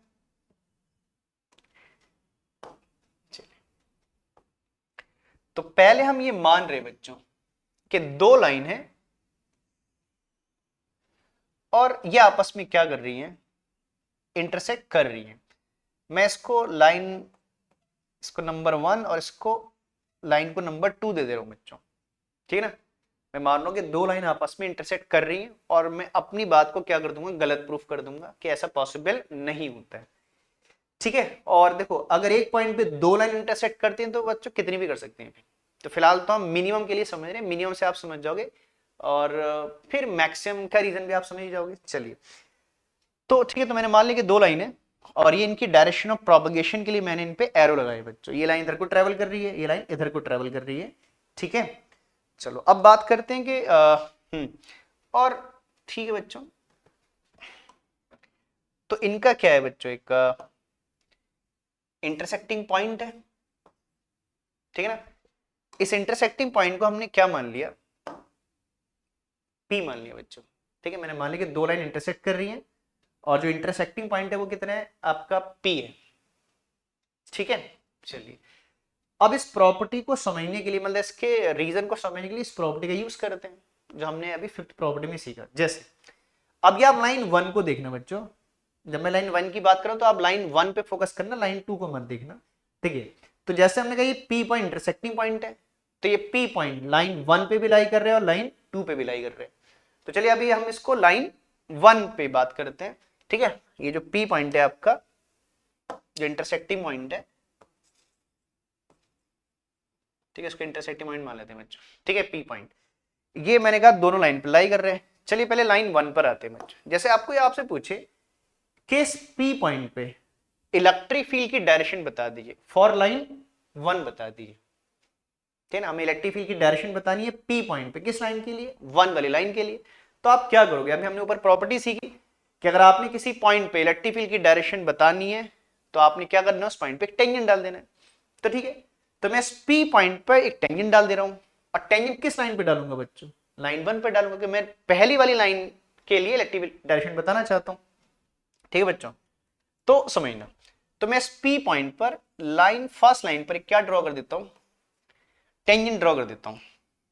तो पहले हम ये मान रहे बच्चों कि दो लाइन है और ये आपस में क्या कर रही हैं, इंटरसेक्ट कर रही हैं। मैं इसको लाइन, इसको नंबर 1 और इसको लाइन को नंबर 2 दे दे रहा हूं बच्चों, ठीक है ना। मैं मान रहा हूं कि दो लाइन आपस में इंटरसेक्ट कर रही हैं और मैं अपनी बात को क्या कर दूंगा, गलत प्रूफ कर दूंगा कि ऐसा पॉसिबल नहीं होता है, ठीक है। और देखो अगर एक पॉइंट पे दो लाइन इंटरसेक्ट करती हैं तो बच्चों कितनी भी कर सकते हैं। तो फिलहाल तो हम मिनिमम के लिए समझ रहे हैं, मिनिमम से आप समझ जाओगे और फिर मैक्सिमम का रीजन भी आप समझ जाओगे। चलिए तो ठीक है, तो मैंने मान लिया कि दो लाइन है और ये इनकी डायरेक्शन ऑफ प्रोपगेशन के लिए मैंने इन पे एरो लगाए बच्चों। ये लाइन इधर को ट्रेवल कर रही है, ये लाइन इधर को ट्रेवल कर रही है, ठीक है। चलो अब बात करते हैं कि और ठीक है बच्चों, तो इनका क्या है बच्चों, एक इंटरसेक्टिंग पॉइंट है, ठीक है ना। इस इंटरसेक्टिंग पॉइंट को हमने क्या मान लिया, P मान लिया बच्चों, ठीक है। मैंने मान लिया कि दो लाइन इंटरसेक्ट कर रही है और जो इंटरसेक्टिंग पॉइंट है वो कितना है आपका P है, ठीक है। चलिए अब इस प्रॉपर्टी को समझने के लिए, मतलब इसके रीजन को समझने के लिए इस प्रॉपर्टी का यूज करते हैं जो हमने अभी फिफ्थ प्रॉपर्टी में सीखा। जैसे अब ये आप लाइन 1 को देखना बच्चों, जब मैं लाइन 1 की बात करूं तो आप लाइन 1 पे फोकस करना, लाइन 2 को मत देखना, ठीक है। तो जैसे हमने कहा ये P पॉइंट इंटरसेक्टिंग पॉइंट है, तो ये P पॉइंट लाइन 1 पे भी लाई कर रहे हैं और लाइन 2 पे भी लाई कर रहे हैं। तो चलिए अभी हम इसको लाइन 1 पे बात करते हैं, ठीक है। ये जो P पॉइंट है आपका, जो इंटरसेक्टिंग पॉइंट है, ठीक है, इसको इंटरसेक्टिंग पॉइंट मान लेते हैं बच्चों, ठीक है। P पॉइंट ये मैंने कहा दोनों लाइन पे लाई कर रहे हैं। चलिए पहले लाइन 1 पर आते हैं बच्चों। जैसे आपको आपसे पूछे कि इस P पॉइंट पे इलेक्ट्रिक फील्ड की डायरेक्शन बता दीजिए फॉर लाइन 1 बता दीजिए, ठीक है ना। हमें इलेक्ट्रिक फील्ड की डायरेक्शन बतानी है P पॉइंट पे, किस लाइन के लिए, 1 वाली लाइन के लिए। तो आप क्या करोगे, अभी हमने ऊपर प्रॉपर्टी सीखी कि अगर आपने किसी पॉइंट पे इलेक्ट्रिक फील्ड की डायरेक्शन बतानी है तो आपने क्या करना है, उस पॉइंट पे एक टेंजेंट डाल देना है। तो ठीक है, तो मैं इस P पॉइंट पे एक टेंजेंट डाल दे रहा हूं और टेंजेंट किस लाइन पे डालूंगा बच्चों, लाइन 1 पे डालूंगा, कि मैं पहली वाली लाइन के लिए इलेक्ट्रिक डायरेक्शन बताना चाहता हूं, ठीक है बच्चों। तो समझना, तो मैं इस P पॉइंट पर लाइन फर्स्ट लाइन पर क्या ड्रॉ कर देता हूं, टेंजेंट ड्रॉ कर देता हूं,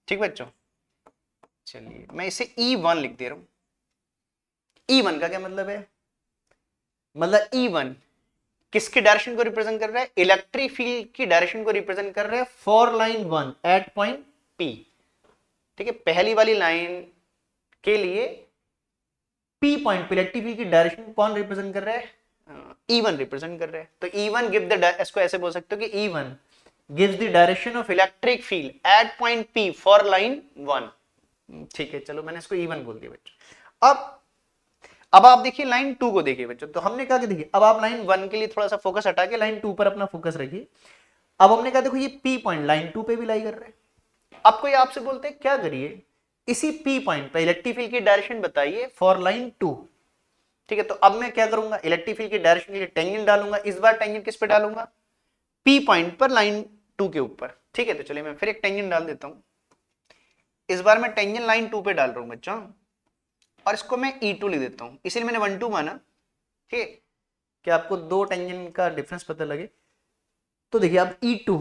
ठीक बच्चों। चलिए मैं इसे E1 लिख दे रहा हूं। E1 का क्या मतलब है, मतलब E1 किसके डायरेक्शन को रिप्रेजेंट कर रहा है, इलेक्ट्रिक फील्ड की डायरेक्शन को रिप्रेजेंट कर रहा है for line 1 at point P, ठीक है। पहली वाली लाइन के लिए P पॉइंट पे इलेक्ट्रिक फील्ड की डायरेक्शन कौन रिप्रेजेंट कर रहा है, E1 रिप्रेजेंट कर रहा है। तो E1 गिव द, इसको ऐसे बोल सकते हो कि E1 gives the direction of electric field at point P for line 1, ठीक है। चलो मैंने इसको E1 बोल दिया बच्चों। अब आप देखिए लाइन 2 को देखिए बच्चों। तो हमने कहा कि देखिए अब आप लाइन 1 के लिए थोड़ा सा फोकस हटा के लाइन 2 पर अपना फोकस रखिए। अब हमने कहा देखो ये P पॉइंट लाइन 2 पे भी लाई कर रहे हैं। अब कोई आपसे बोलते हैं क्या करिए, इसी P पॉइंट पे इलेक्ट्रिक फील्ड की डायरेक्शन बताइए फॉर लाइन 2, ठीक है। तो अब मैं क्या करूंगा, इलेक्ट्रिक फील्ड की डायरेक्शन के लिए टेंजेंट डालूंगा। इस बार टेंजेंट किस पे डालूंगा, P पॉइंट पर लाइन 2 के ऊपर, ठीक है। तो चलिए मैं फिर एक टेंजेंट डाल देता हूं। इस बार मैं टेंजेंट लाइन 2 पे डाल रहा हूं बच्चों और इसको मैं E2 लिख देता हूं, इसीलिए मैंने 1 2 माना, ठीक है, कि आपको दो टेंजेंट का डिफरेंस पता लगे। तो देखिए अब E2,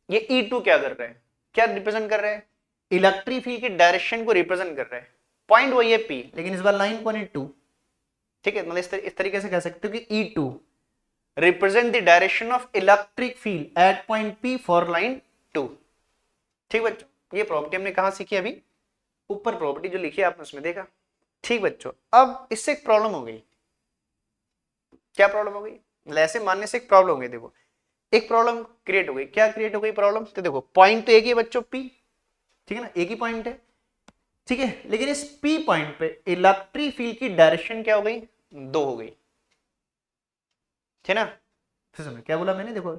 ये E2 क्या कर रहा है, क्या रिप्रेजेंट कर रहा है, इलेक्ट्रिक फील्ड की डायरेक्शन को रिप्रेजेंट कर रहा है। पॉइंट वही है P, लेकिन इस बार लाइन कौन है 2, ठीक है। मतलब इस तरीके से कह सकते हो कि E2 represent the direction of electric field at point P for line 2, ठीक बच्चों। ये प्रॉपर्टी हमने कहां सीखी, अभी ऊपर प्रॉपर्टी जो लिखी है आपने उसमें देखा, ठीक बच्चों। अब इससे एक प्रॉब्लम हो गई, क्या प्रॉब्लम हो गई, ऐसे मानने से एक प्रॉब्लम हो गई। देखो एक प्रॉब्लम क्रिएट हो गई, क्या क्रिएट हो गई प्रॉब्लम, तो देखो पॉइंट तो एक ही है बच्चों P, ठीक है ना, एक ही पॉइंट है, ठीक है। लेकिन इस P पॉइंट पे इलेक्ट्रिक फील्ड की डायरेक्शन क्या हो गई, 2 हो गई, ठीक है ना। फिर समझ क्या बोला मैंने, देखो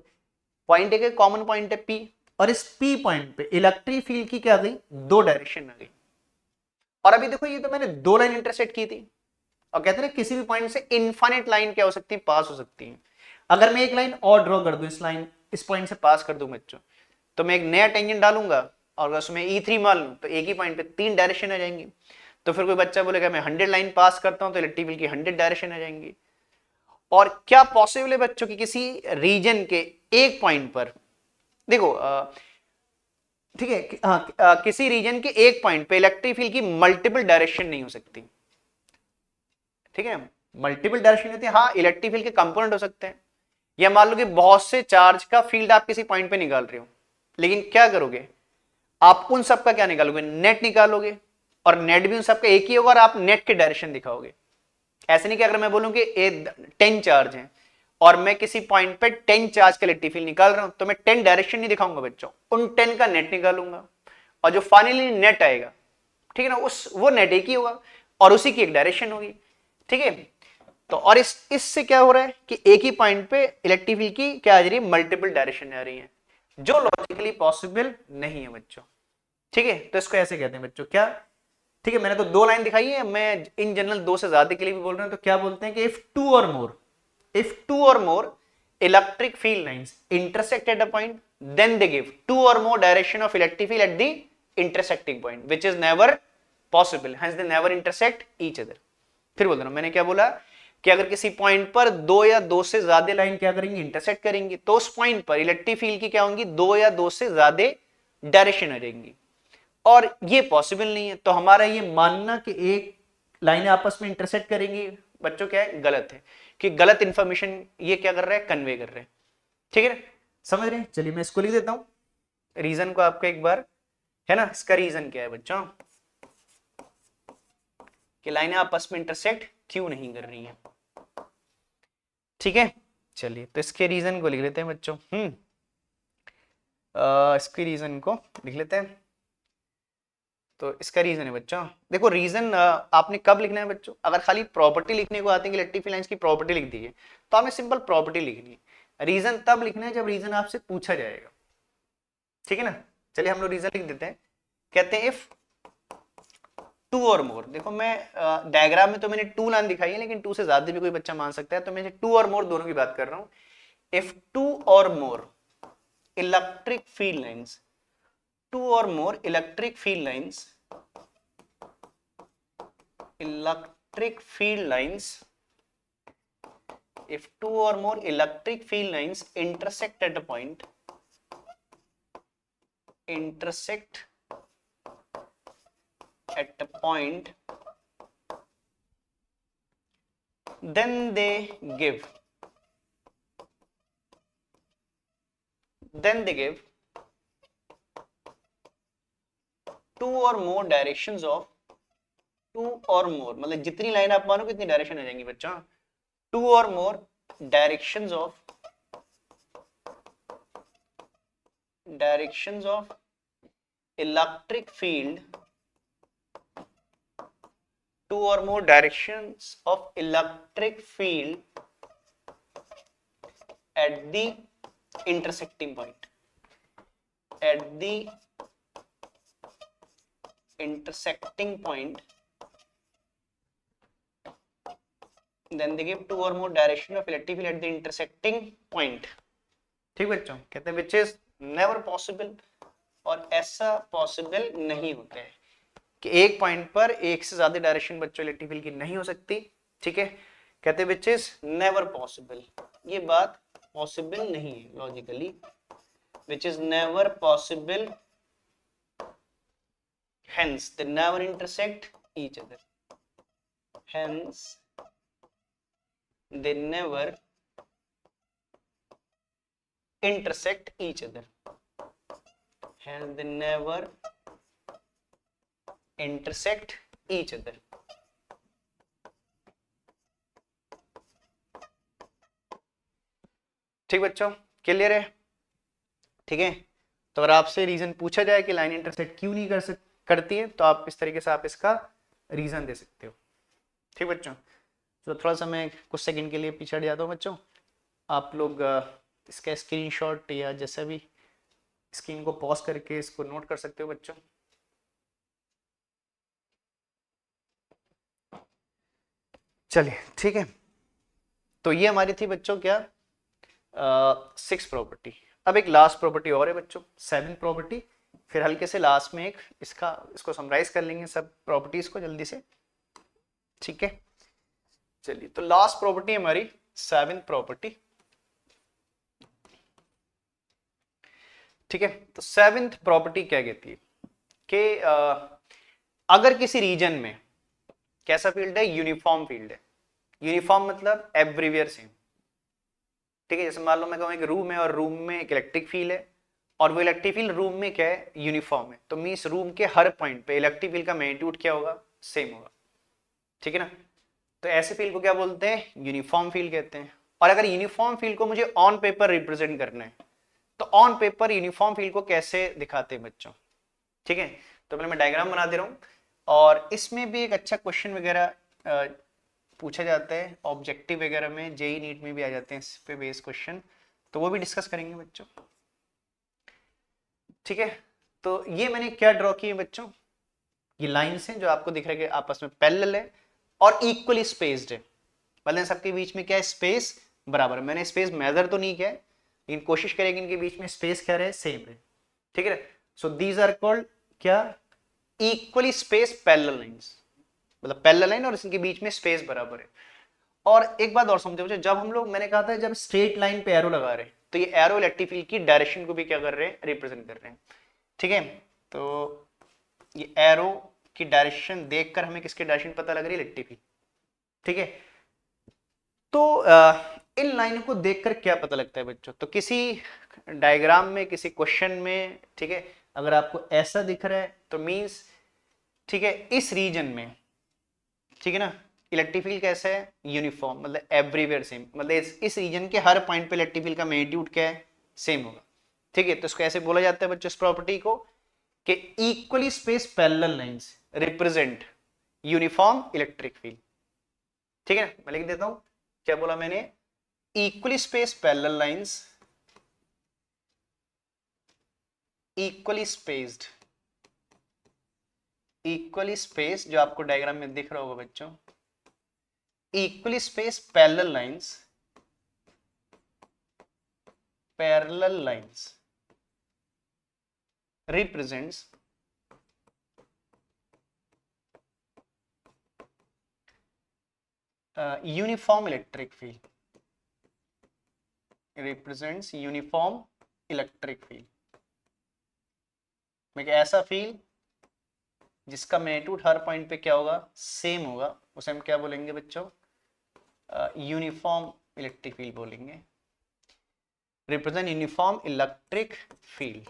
पॉइंट एक कॉमन पॉइंट है P और इस P पॉइंट पे इलेक्ट्रिक फील्ड की क्या आ गई, 2 डायरेक्शन आ गई। और अभी देखो ये तो मैंने 2 लाइन इंटरसेक्ट की थी और कहते हैं किसी भी पॉइंट से इनफाइनाइट लाइन क्या हो सकती है, पास हो सकती है। अगर मैं एक लाइन और ड्रॉ कर दूं, इस लाइन इस पॉइंट से पास कर दूं बच्चों, तो मैं एक नया टेंजेंट डालूंगा और उसमें E3 मान लूं तो एक ही पॉइंट पे 3 डायरेक्शन आ जाएंगी। तो फिर कोई बच्चा बोलेगा मैं 100 लाइन पास करता हूं तो इलेक्ट्रिक फील्ड की 100 डायरेक्शन आ जाएंगी। और क्या पॉसिबल है बच्चों की किसी रीजन के एक पॉइंट पर, देखो ठीक है, किसी रीजन के एक पॉइंट पे इलेक्ट्रिक फील्ड की मल्टीपल डायरेक्शन नहीं हो सकती, ठीक है। मल्टीपल डायरेक्शन होती है, हाँ इलेक्ट्रिक फील्ड के कंपोनेंट हो सकते हैं, या मान लो कि बहुत से चार्ज का फील्ड आप किसी पॉइंट पे निकाल रहे हो, लेकिन क्या करोगे, आप उन सब का क्या निकालोगे, नेट निकालोगे, और नेट भी उन सबका एक ही होगा और आप नेट के डायरेक्शन दिखाओगे। ऐसे नहीं कि अगर मैं बोलूं कि 10 चार्ज हैं और मैं किसी पॉइंट पे 10 चार्ज का इलेक्ट्रिक फील्ड निकाल रहा हूं, तो मैं 10 डायरेक्शन नहीं दिखाऊंगा बच्चों, उन 10 का नेट निकालूंगा, और जो फाइनली नेट आएगा, ठीक है ना, उस वो नेट एक ही होगा और उसी की एक डायरेक्शन होगी, ठीक है। तो और इससे क्या हो रहा है कि एक ही पॉइंट पे इलेक्ट्रिक फील्ड की क्या आ रही है, मल्टीपल डायरेक्शन आ रही है, जो लॉजिकली पॉसिबल नहीं है बच्चों, ठीक है। तो इसको ऐसे कहते हैं बच्चों क्या, ठीक है, मैंने तो 2 लाइन दिखाई है, मैं इन जनरल 2 से ज्यादा के लिए भी बोल रहा हूं, तो क्या बोलते हैं कि if two or more electric field lines intersect at a point, then they give 2 or more direction of electric field at the intersecting point, which is never possible, hence they never intersect each other। फिर बोल रहा हूं, मैंने क्या बोला कि अगर किसी पॉइंट पर 2 या 2 से ज्यादा लाइन क्या करेंगी, इंटरसेक्ट करेंगी, तो उस पॉइंट पर इलेक्ट्रिक फील्ड की क्या होंगी, 2 या 2 से ज्यादा डायरेक्शन रहेंगी, और ये पॉसिबल नहीं है। तो हमारा ये मानना कि एक लाइनें आपस में इंटरसेक्ट करेंगी बच्चों क्या है, गलत है, कि गलत इंफॉर्मेशन ये क्या कर रहा है, कन्वे कर रहे हैं, ठीक है, समझ रहे हैं। चलिए मैं इसको लिख देता हूं रीजन को आपको एक बार, है ना। इसका रीजन क्या है बच्चों, कि लाइनें आपस में इंटरसेक्ट क्यों नहीं कर रही हैं, ठीक है। चलिए तो इसके रीजन को लिख लेते हैं बच्चों, इसके रीजन को लिख लेते हैं। तो इसका रीजन है बच्चों, देखो रीजन आपने कब लिखना है बच्चों, अगर खाली प्रॉपर्टी लिखने को आते हैं कि इलेक्ट्रिक फील्ड लाइंस की प्रॉपर्टी लिख दीजिए, तो आपने सिंपल प्रॉपर्टी लिखनी है। रीजन तब लिखना है जब रीजन आपसे पूछा जाएगा, ठीक है ना। चलिए हम लोग रीजन लिख देते हैं, कहते हैं इफ 2 और मोर, देखो मैं डायग्राम में तो मैंने 2 लाइन दिखाई है, लेकिन 2 से ज्यादा भी कोई बच्चा मान सकता है, तो मैं 2 और मोर दोनों की बात कर रहा हूं। If 2 or more electric field lines, 2 or more electric field lines, electric field lines, if 2 or more electric field lines intersect at a point, intersect at a point, then they give 2 or more directions of 2 or more, मतलब जितनी line आप मानो कितनी direction आ जाएंगी बच्चा, 2 or more directions of electric field, 2 or more directions of electric field at the intersecting point, at the intersecting point, then they give 2 or more direction of electric field at the intersecting point, ठीक बच्चों। कहते हैं which is never possible, और ऐसा possible नहीं होता है कि एक पॉइंट पर एक से ज्यादा डायरेक्शन बच्चों इलेक्ट्रिक फील्ड की नहीं हो सकती, ठीक है। कहते हैं which is never possible, ये बात पॉसिबल नहीं है logically, which is never possible, hence they never intersect each other, hence they never intersect each other, hence they never intersect each other, ठीक बच्चों, क्लियर है, ठीक है। तो अगर आपसे रीजन पूछा जाए कि लाइन इंटरसेक्ट क्यों नहीं करती है, तो आप इस तरीके से आप इसका रीजन दे सकते हो, ठीक बच्चों। तो थोड़ा सा मैं कुछ सेकंड के लिए पीछे हट जाता हूँ बच्चों, आप लोग इसका स्क्रीनशॉट या जैसा भी स्क्रीन को पॉज करके इसको नोट कर सकते हो बच्चों। चलिए ठीक है, तो ये हमारी थी बच्चों क्या 6 प्रॉपर्टी। अब एक लास्ट प्रॉपर्टी और है बच्चों, 7 प्रॉपर्टी, फिर हल्के से लास्ट में एक इसको समराइज कर लेंगे सब प्रॉपर्टीज को जल्दी से, ठीक है। चलिए तो लास्ट प्रॉपर्टी हमारी 7th प्रॉपर्टी, ठीक है। तो 7th प्रॉपर्टी क्या कहती है कि अगर किसी रीजन में कैसा फील्ड है, यूनिफॉर्म फील्ड है, यूनिफॉर्म मतलब एवरीवेयर सेम, ठीक है। जैसे मान लो मैं कहूँ एक रूम है और रूम में एक इलेक्ट्रिक फील्ड है और वो इलेक्ट्रिक फील्ड रूम में क्या है, यूनिफॉर्म है, तो मीन्स रूम के हर पॉइंट पे इलेक्ट्रिक फील्ड का मैग्नीट्यूड क्या होगा, सेम होगा, ठीक है ना। तो ऐसे फील्ड को क्या बोलते हैं, यूनिफॉर्म फील्ड कहते हैं। और अगर यूनिफॉर्म फील्ड को मुझे ऑन पेपर रिप्रेजेंट करना है, तो ऑन पेपर यूनिफॉर्म फील्ड को कैसे दिखाते हैं बच्चों, ठीक है। तो पहले मैं डायग्राम बना दे रहा हूं, और इसमें भी एक अच्छा क्वेश्चन वगैरह पूछा जाता है ऑब्जेक्टिव वगैरह में, जेई नीट में भी आ जाते हैं इस पे बेस क्वेश्चन, तो वो भी डिस्कस करेंगे बच्चों, ठीक है। तो ये मैंने क्या ड्रॉ किए बच्चों, ये लाइन्स हैं जो आपको दिख रहा है कि आपस में पैरेलल है और इक्वली स्पेस्ड है, मतलब सबके बीच में क्या है, स्पेस बराबर। मैंने स्पेस मेजर तो नहीं किया है, लेकिन कोशिश करेंगे इनके बीच में स्पेस क्या रहे, सेम रहे, ठीक है। सो दीज आर कॉल्ड क्या, इक्वली स्पेस पैरेलल लाइंस, मतलब पैरेलल लाइन और इनके बीच में स्पेस बराबर है। और एक बात और समझो, जब हम लोग, मैंने कहा था जब स्ट्रेट लाइन पे एरो लगा रहे हैं, तो ये एरो इलेक्ट्रिक फील्ड की डायरेक्शन को भी क्या कर रहे हैं, रिप्रेजेंट कर रहे हैं, ठीक है। तो ये एरो की डायरेक्शन देखकर हमें किसकी डायरेक्शन पता लग रही है, इलेक्ट्रिक फील्ड, ठीक है। तो इन लाइनों को देखकर क्या पता लगता है बच्चों, तो किसी डायग्राम में, किसी क्वेश्चन में, ठीक है, अगर आपको ऐसा दिख रहा है तो मींस, ठीक है, इस रीजन में, ठीक है ना, इलेक्ट्रिक फील्ड कैसा है, यूनिफॉर्म, मतलब एवरीवेयर सेम, मतलब इस रीजन के हर पॉइंट पे इलेक्ट्रिक फील्ड का मैग्नीट्यूड क्या है, सेम होगा, ठीक है। तो इसको ऐसे बोला जाता है बच्चों, इस प्रॉपर्टी को, कि equally space parallel lines represent uniform electric field, ठीक है। मैं लिख देता हूं, क्या बोला मैंने, equally space parallel lines, equally spaced, equally space जो आपको डायग्राम में दिख रहा होगा बच्चों, equally space parallel lines, parallel lines represents uniform electric field, represents uniform electric field, में ऐसा फील्ड जिसका मैग्नीट्यूड हर पॉइंट पे क्या होगा, सेम होगा, उसे हम क्या बोलेंगे बच्चों, यूनिफॉर्म इलेक्ट्रिक फील्ड बोलेंगे, रिप्रेजेंट यूनिफॉर्म इलेक्ट्रिक फील्ड,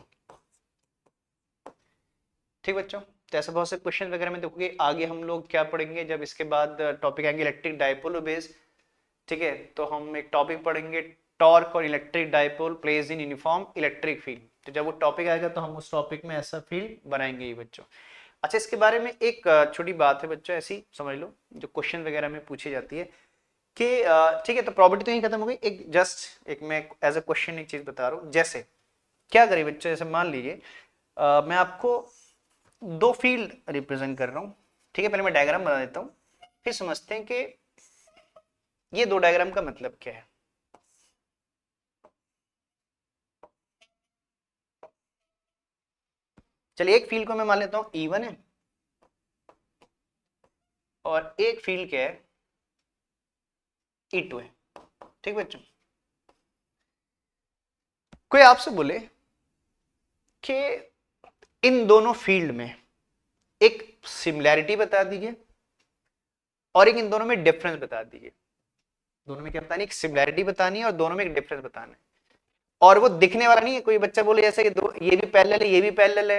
ठीक बच्चों। तो ऐसे बहुत से क्वेश्चन वगैरह में देखोगे, आगे हम लोग क्या पढ़ेंगे, जब इसके बाद टॉपिक आएंगे इलेक्ट्रिक डायपोल बेस, ठीक है, तो हम एक टॉपिक पढ़ेंगे टॉर्क और electric dipole place in uniform electric field. तो जब वो टॉपिक आएगा तो हम उस टॉपिक में ऐसा फील्ड बनाएंगे ही बच्चों। अच्छा, इसके बारे में एक छोटी बात है बच्चों, ऐसी समझ लो, जो क्वेश्चन वगैरह में पूछी जाती है कि ठीक है, तो प्रॉपर्टी तो यही खत्म हो गई, एक जस्ट एक मैं एज अ क्वेश्चन एक चीज बता रहा हूँ, जैसे क्या करें बच्चों, जैसे मान लीजिए मैं आपको दो फील्ड रिप्रेजेंट कर रहा हूं, ठीक है, पहले मैं डायग्राम बना देता हूं, फिर समझते हैं कि ये दो डायग्राम का मतलब क्या है। चलिए, एक फील्ड को मैं मान लेता हूं E1 है, और एक फील्ड क्या है, E2 है, ठीक बच्चों। कोई आपसे बोले कि इन दोनों फील्ड में एक सिमिलैरिटी बता दीजिए और एक इन दोनों में डिफरेंस बता दीजिए, दोनों में क्या बतानी, एक सिमिलैरिटी बतानी है और दोनों में एक डिफरेंस बताना है, और वो दिखने वाला नहीं है, कोई बच्चा बोले जैसे कि दो ये भी पैरेलल है, ये भी पैरेलल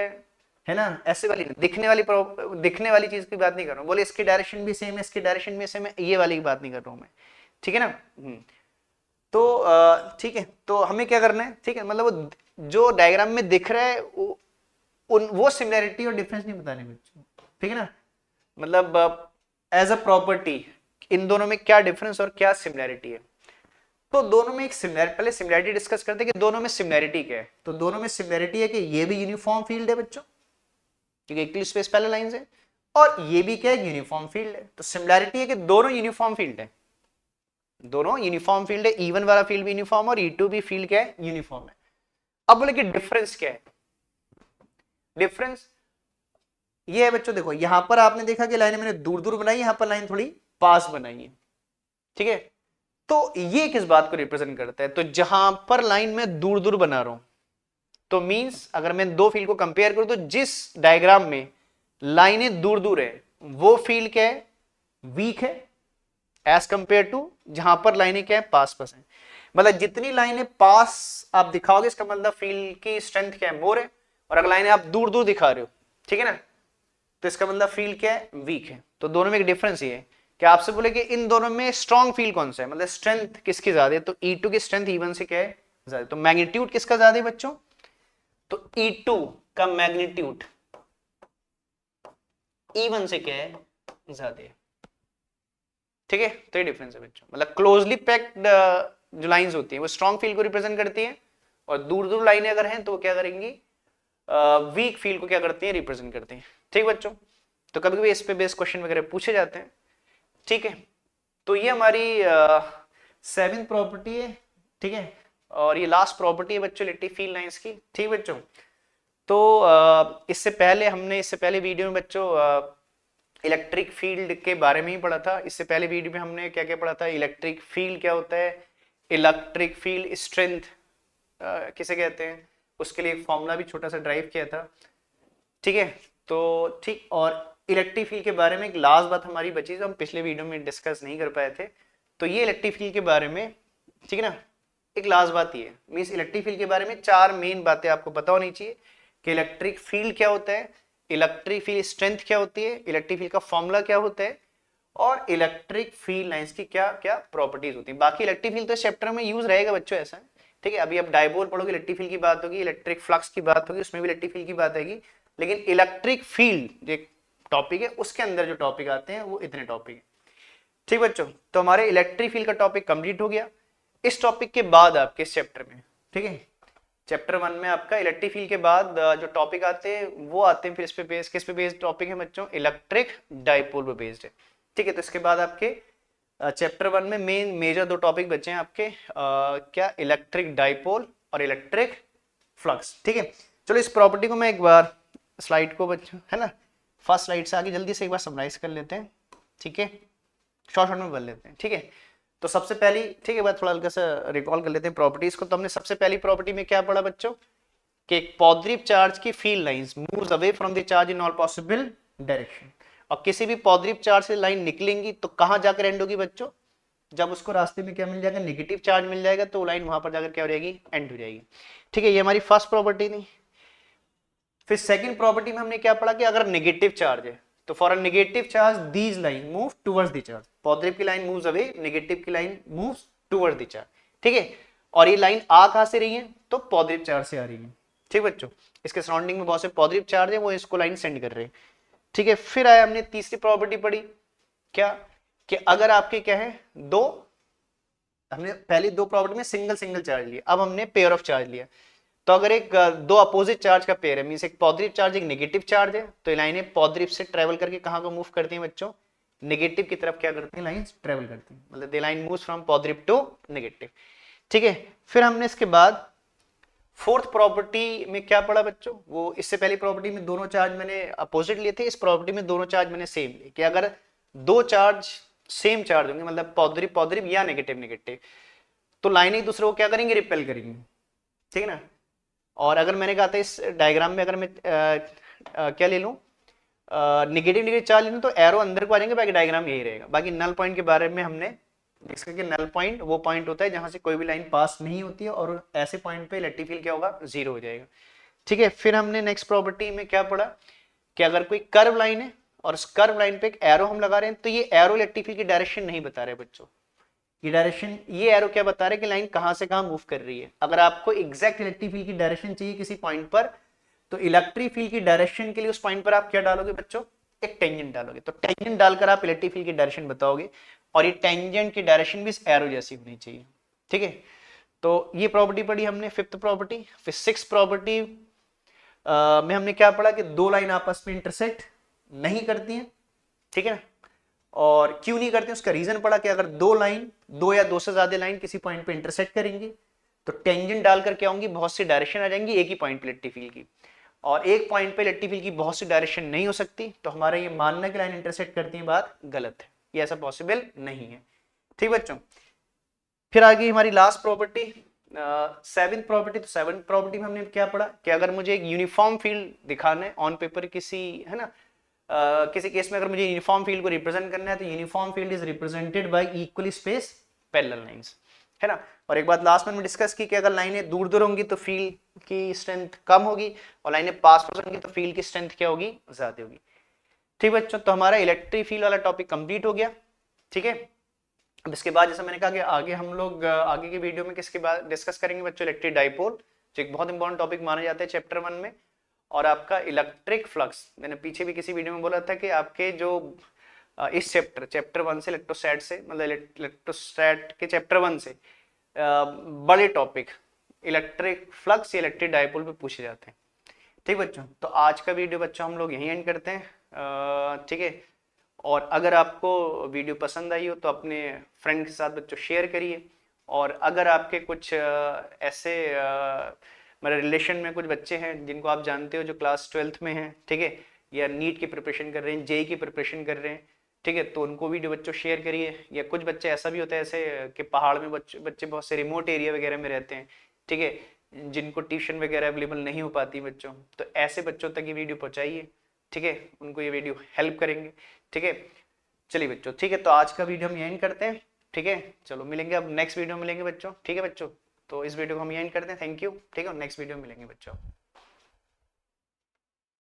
है ना, ऐसे वाली दिखने वाली चीज की बात नहीं कर रहा हूँ, बोले इसकी डायरेक्शन भी सेम है, इसकी डायरेक्शन भी सेम है, ये वाली की बात नहीं कर रहा हूँ मैं, ठीक है ना। तो ठीक है, तो हमें क्या करना है, ठीक है, मतलब वो जो डायग्राम में दिख रहा है वो सिमिलैरिटी और डिफरेंस नहीं बताने बच्चों, ठीक है ना, मतलब एज अ प्रॉपर्टी इन दोनों में क्या डिफरेंस और क्या सिमिलैरिटी है। तो दोनों में एक सिमिलैरिटी, पहले सिमिलैरिटी डिस्कस करते हैं कि दोनों में सिमिलैरिटी क्या है। तो दोनों में सिमिलैरिटी है कि ये भी यूनिफॉर्म फील्ड है बच्चों, क्योंकि इक्वली स्पेस पैरेलल लाइंस है, और ये भी क्या है, यूनिफॉर्म फील्ड है। तो सिमिलैरिटी है कि दोनों यूनिफॉर्म फील्ड है, दोनों यूनिफॉर्म फील्ड है, E1 वाला फील्ड भी यूनिफॉर्म और E2 भी फील्ड क्या है, यूनिफॉर्म है। अब बोले कि डिफरेंस क्या है, डिफरेंस ये है बच्चों, देखो यहां पर आपने देखा कि लाइन मैंने दूर दूर बनाई, यहां पर लाइन थोड़ी पास बनाई है, ठीक है। तो ये किस बात को रिप्रेजेंट करता है, तो जहां पर लाइन में दूर दूर बना रहा हूं, तो मींस अगर मैं दो फील्ड को कंपेयर करूं, तो जिस डायग्राम में लाइनें दूर दूर है वो फील्ड क्या है, वीक है, एज कंपेयर टू जहां पर लाइनें क्या है, पास पास है। मतलब जितनी लाइनें पास आप दिखाओगे इसका मतलब फील्ड की स्ट्रेंथ क्या है, मोर है, और अगर लाइनें आप दूर दूर दिखा रहे हो, ठीक है ना, तो इसका मतलब फील्ड क्या है, वीक है। तो दोनों में एक डिफरेंस ये है कि आपसे बोले कि इन दोनों में स्ट्रॉन्ग फील्ड कौन सा है, मतलब स्ट्रेंथ किसकी ज्यादा है, तो E2 की स्ट्रेंथ E1 से क्या है, ज्यादा। तो मैग्नीट्यूड किसका ज्यादा है बच्चों, तो E2 का मैग्नीट्यूड E1 से क्या है, ज्यादा है। ठीक है, तो ये डिफरेंस है बच्चों, मतलब क्लोजली पैक्ड जो लाइंस होती हैं वो स्ट्रॉन्ग फील्ड को रिप्रेजेंट करती हैं, और दूर दूर लाइनें अगर हैं तो वो क्या करेंगी, वीक फील्ड को क्या करती हैं, रिप्रेजेंट करती हैं। ठीक बच्चों, तो कभी कभी इस पे बेस्ड क्वेश्चन वगैरह पूछे जाते हैं। ठीक है, तो ये हमारी 7th प्रॉपर्टी है। ठीक है, और ये लास्ट प्रॉपर्टी है बच्चों इलेक्ट्रिक फील्ड लाइंस की। ठीक बच्चों, तो इससे पहले वीडियो में बच्चों इलेक्ट्रिक फील्ड के बारे में ही पढ़ा था। इससे पहले वीडियो में हमने क्या क्या पढ़ा था, इलेक्ट्रिक फील्ड क्या होता है, इलेक्ट्रिक फील्ड स्ट्रेंथ किसे कहते हैं, उसके लिए एक फॉर्मूला भी छोटा सा ड्राइव किया था। ठीक है, तो ठीक, और इलेक्ट्रिक फील्ड के बारे में एक लास्ट बात हमारी बची जो हम पिछले वीडियो में डिस्कस नहीं कर पाए थे, तो ये इलेक्ट्रिक फील्ड के बारे में, ठीक है ना, एक लास्ट बात ये मीन्स इलेक्ट्रिक फील्ड के बारे में 4 मेन बातें आपको पता होनी चाहिए कि इलेक्ट्रिक फील्ड क्या होता है, इलेक्ट्रिक फील्ड स्ट्रेंथ क्या होती है, इलेक्ट्रिक फील्ड का फॉर्मूला क्या होता है, और इलेक्ट्रिक फील्ड लाइंस की क्या क्या प्रॉपर्टीज होती है। बाकी इलेक्ट्रिक फील्ड तो चैप्टर में यूज रहेगा बच्चों ऐसा। ठीक है, अभी आप डायपोल पढ़ोगे इलेक्ट्रिक फील्ड की बात होगी, इलेक्ट्रिक फ्लक्स की बात होगी, उसमें भी इलेक्ट्रिक फील्ड की बात आएगी, लेकिन इलेक्ट्रिक फील्ड जो टॉपिक है उसके अंदर जो टॉपिक आते हैं वो इतने टॉपिक है। ठीक बच्चों, तो हमारे इलेक्ट्रिक फील्ड का टॉपिक कंप्लीट हो गया। इस टॉपिक के बाद आपके इस चैप्टर में, ठीक है, चैप्टर 1 में आपका इलेक्ट्रिक फील्ड के बाद जो टॉपिक आते हैं वो आते हैं फिर इस पे बेस्ड, किस पे बेस्ड टॉपिक है बच्चों, इलेक्ट्रिक डाइपोल पे बेस्ड है। ठीक है, तो इसके बाद आपके चैप्टर 1 में मेजर 2 टॉपिक बचे हैं आपके, क्या, इलेक्ट्रिक डाइपोल और इलेक्ट्रिक फ्लक्स। ठीक है, चलो इस प्रॉपर्टी को मैं एक बार स्लाइड को बच्चों, है ना, फर्स्ट स्लाइड से आगे जल्दी से एक बार समराइज कर लेते हैं। ठीक है, शॉर्ट शॉर्ट में कर लेते हैं। ठीक है, तो सबसे पहली, ठीक है, बात थोड़ा हल्का सा रिकॉल कर लेते हैं प्रॉपर्टीज को। तो हमने सबसे पहली प्रॉपर्टी में क्या पढ़ा बच्चों, कि एक पॉजिटिव चार्ज की field lines moves away from the charge in all possible direction, और किसी भी पॉजिटिव चार्ज से लाइन निकलेंगी तो कहां जाकर एंड होगी बच्चों, जब उसको रास्ते में क्या मिल जाएगा, नेगेटिव चार्ज मिल जाएगा, तो लाइन वहां पर जाकर क्या हो जाएगी, एंड हो जाएगी। ठीक है, ये हमारी फर्स्ट प्रॉपर्टी थी। फिर सेकंड प्रॉपर्टी में हमने क्या पढ़ा कि अगर नेगेटिव चार्ज है तो for a negative charge these line move towards the charge, positive की लाइन मूव्स अवे, नेगेटिव की line moves towards the charge. ठीक है, और ये लाइन आ कहां से रही है, तो पॉजिटिव चार्ज से आ रही है। ठीक बच्चों, इसके सराउंडिंग में बहुत से पॉजिटिव चार्ज है, वो इसको लाइन सेंड कर रहे हैं। ठीक है, फिर आया हमने तीसरी प्रॉपर्टी पढ़ी, क्या, कि अगर आपके क्या है दो, हमने पहली 2 प्रॉपर्टी में सिंगल सिंगल चार्ज लिया, अब हमने पेयर ऑफ चार्ज लिया। तो अगर एक 2 अपोजिट चार्ज का पेयर है, मींस एक पॉजिटिव चार्ज एक नेगेटिव चार्ज है, तो ये लाइनें पॉजिटिव से ट्रेवल करके कहां को मूव करती हैं बच्चों, नेगेटिव की तरफ क्या करती हैं, लाइंस ट्रेवल करती हैं, मतलब the line moves from positive to negative. ठीक है, फिर हमने इसके बाद फोर्थ प्रॉपर्टी में क्या पढ़ा बच्चों, वो इससे पहली प्रॉपर्टी में दोनों चार्ज मैंने अपोजिट लिए थे, इस प्रॉपर्टी में दोनों चार्ज मैंने सेम लिए, कि अगर 2 चार्ज सेम चार्ज होंगे, मतलब पॉजिटिव पॉजिटिव या नेगेटिव नेगेटिव, तो लाइन एक दूसरे को क्या करेंगे, रिपेल करेंगे। ठीक है ना, और अगर मैंने कहा था इस डायग्राम में अगर मैं क्या ले लूं, नेगेटिव नेगेटिव चार्ज ले लूं तो एरो अंदर को आ जाएंगे, बाकी डायग्राम यही रहेगा। बाकी नल पॉइंट के बारे में हमने इसका कि नल पॉइंट वो पॉइंट होता है जहां से कोई भी लाइन पास नहीं होती है, और ऐसे पॉइंट पे इलेक्ट्रिक फील्ड क्या होगा, 0 हो जाएगा। ठीक है, फिर हमने नेक्स्ट प्रॉपर्टी में क्या पढ़ा, कि अगर कोई कर्व लाइन है और उस कर्व लाइन पे एक एरो हम लगा रहे हैं, तो ये एरो इलेक्ट्रिक फील्ड की डायरेक्शन नहीं बता रहे बच्चों, ये डायरेक्शन, ये एरो क्या बता रहे हैं कि लाइन कहां से कहां मूव कर रही है। अगर आपको एग्जैक्ट इलेक्ट्रिक फील्ड की डायरेक्शन चाहिए किसी पॉइंट पर, तो इलेक्ट्रिक फील्ड की डायरेक्शन के लिए उस पॉइंट पर आप क्या डालोगे बच्चों, एक टेंजेंट डालोगे, तो टेंजेंट डालकर आप इलेक्ट्रिक फील्ड की डायरेक्शन बताओगे, और ये टेंजेंट की डायरेक्शन भी इस एरो जैसी होनी चाहिए। ठीक है, तो ये प्रॉपर्टी पढ़ी हमने, फिफ्थ प्रॉपर्टी। फिर सिक्स प्रॉपर्टी में हमने क्या पढ़ा कि 2 लाइन आपस में इंटरसेक्ट नहीं करती हैं। ठीक है, और क्यों नहीं करते उसका रीजन पड़ा, कि अगर 2 लाइन, 2 या 2 से ज्यादा लाइन किसी पॉइंट पे इंटरसेक्ट करेंगी तो टेंजेंट डालकर क्या होंगी, बहुत सी डायरेक्शन आ जाएंगी एक ही पॉइंट पे इलेक्ट्रिक फील्ड की, और एक पॉइंट पे इलेक्ट्रिक फील्ड की बहुत सी डायरेक्शन नहीं हो सकती, तो हमारा ये मानना कि लाइन इंटरसेक्ट करती है बात गलत है, ये ऐसा पॉसिबल नहीं है। ठीक बच्चों, फिर आ गई हमारी लास्ट प्रॉपर्टी, 7th प्रॉपर्टी। तो 7th प्रॉपर्टी में हमने क्या पढ़ा, कि अगर मुझे एक यूनिफॉर्म फील्ड दिखाना है ऑन पेपर किसी, है ना, किसी केस में अगर मुझे यूनिफॉर्म फील्ड को रिप्रेजेंट करना है, तो uniform field is represented by equally space parallel lines, है ना। और एक बात लास्ट में डिस्कस की कि अगर लाइनें दूर दूर होंगी तो फील्ड की स्ट्रेंथ कम होगी, और लाइनें पास पास होंगी तो फील्ड की स्ट्रेंथ क्या होगी, ज्यादा होगी। ठीक बच्चों, तो हमारा इलेक्ट्रिक फील्ड वाला टॉपिक कंप्लीट हो गया। ठीक है, अब इसके बाद जैसे मैंने कहा कि आगे हम लोग आगे की वीडियो में किसके बाद डिस्कस करेंगे बच्चों, इलेक्ट्रिक डाइपोल, जो एक बहुत इंपॉर्टेंट टॉपिक माना जाता है चैप्टर 1 में। और आपका इलेक्ट्रिक फ्लक्स, मैंने पीछे भी किसी वीडियो में बोला था कि आपके जो इस चैप्टर 1 से इलेक्ट्रोस्टैट से, मतलब इलेक्ट्रोस्टैट के चैप्टर 1 से बड़े टॉपिक इलेक्ट्रिक फ्लक्स या इलेक्ट्रिक डाइपोल पे पूछे जाते हैं। ठीक बच्चों, तो आज का वीडियो बच्चों हम लोग यहीं एंड करते हैं। ठीक है, और अगर आपको वीडियो पसंद आई हो तो अपने फ्रेंड के साथ बच्चों शेयर करिए। और अगर आपके कुछ ऐसे मेरे रिलेशन में कुछ बच्चे हैं जिनको आप जानते हो जो क्लास 12th में हैं, ठीक है, या नीट की प्रिपरेशन कर रहे हैं, जेई की प्रिपरेशन कर रहे हैं, ठीक है, तो उनको वीडियो बच्चों शेयर करिए। या कुछ बच्चे ऐसा भी होता है ऐसे कि पहाड़ में बच्चे बहुत से रिमोट एरिया वगैरह में रहते हैं, ठीक है, जिनको ट्यूशन वगैरह अवेलेबल नहीं हो पाती बच्चों, तो ऐसे बच्चों तक ये वीडियो पहुंचाइए। ठीक है, उनको ये वीडियो हेल्प करेंगे। ठीक है, चलिए बच्चों, ठीक है, तो आज का वीडियो हम यहीं करते हैं। ठीक है, चलो मिलेंगे अब नेक्स्ट वीडियो में मिलेंगे बच्चों। ठीक है बच्चों, तो इस वीडियो को हम यहीं करते हैं। Thank you. ठीक है, नेक्स्ट वीडियो में मिलेंगे बच्चों।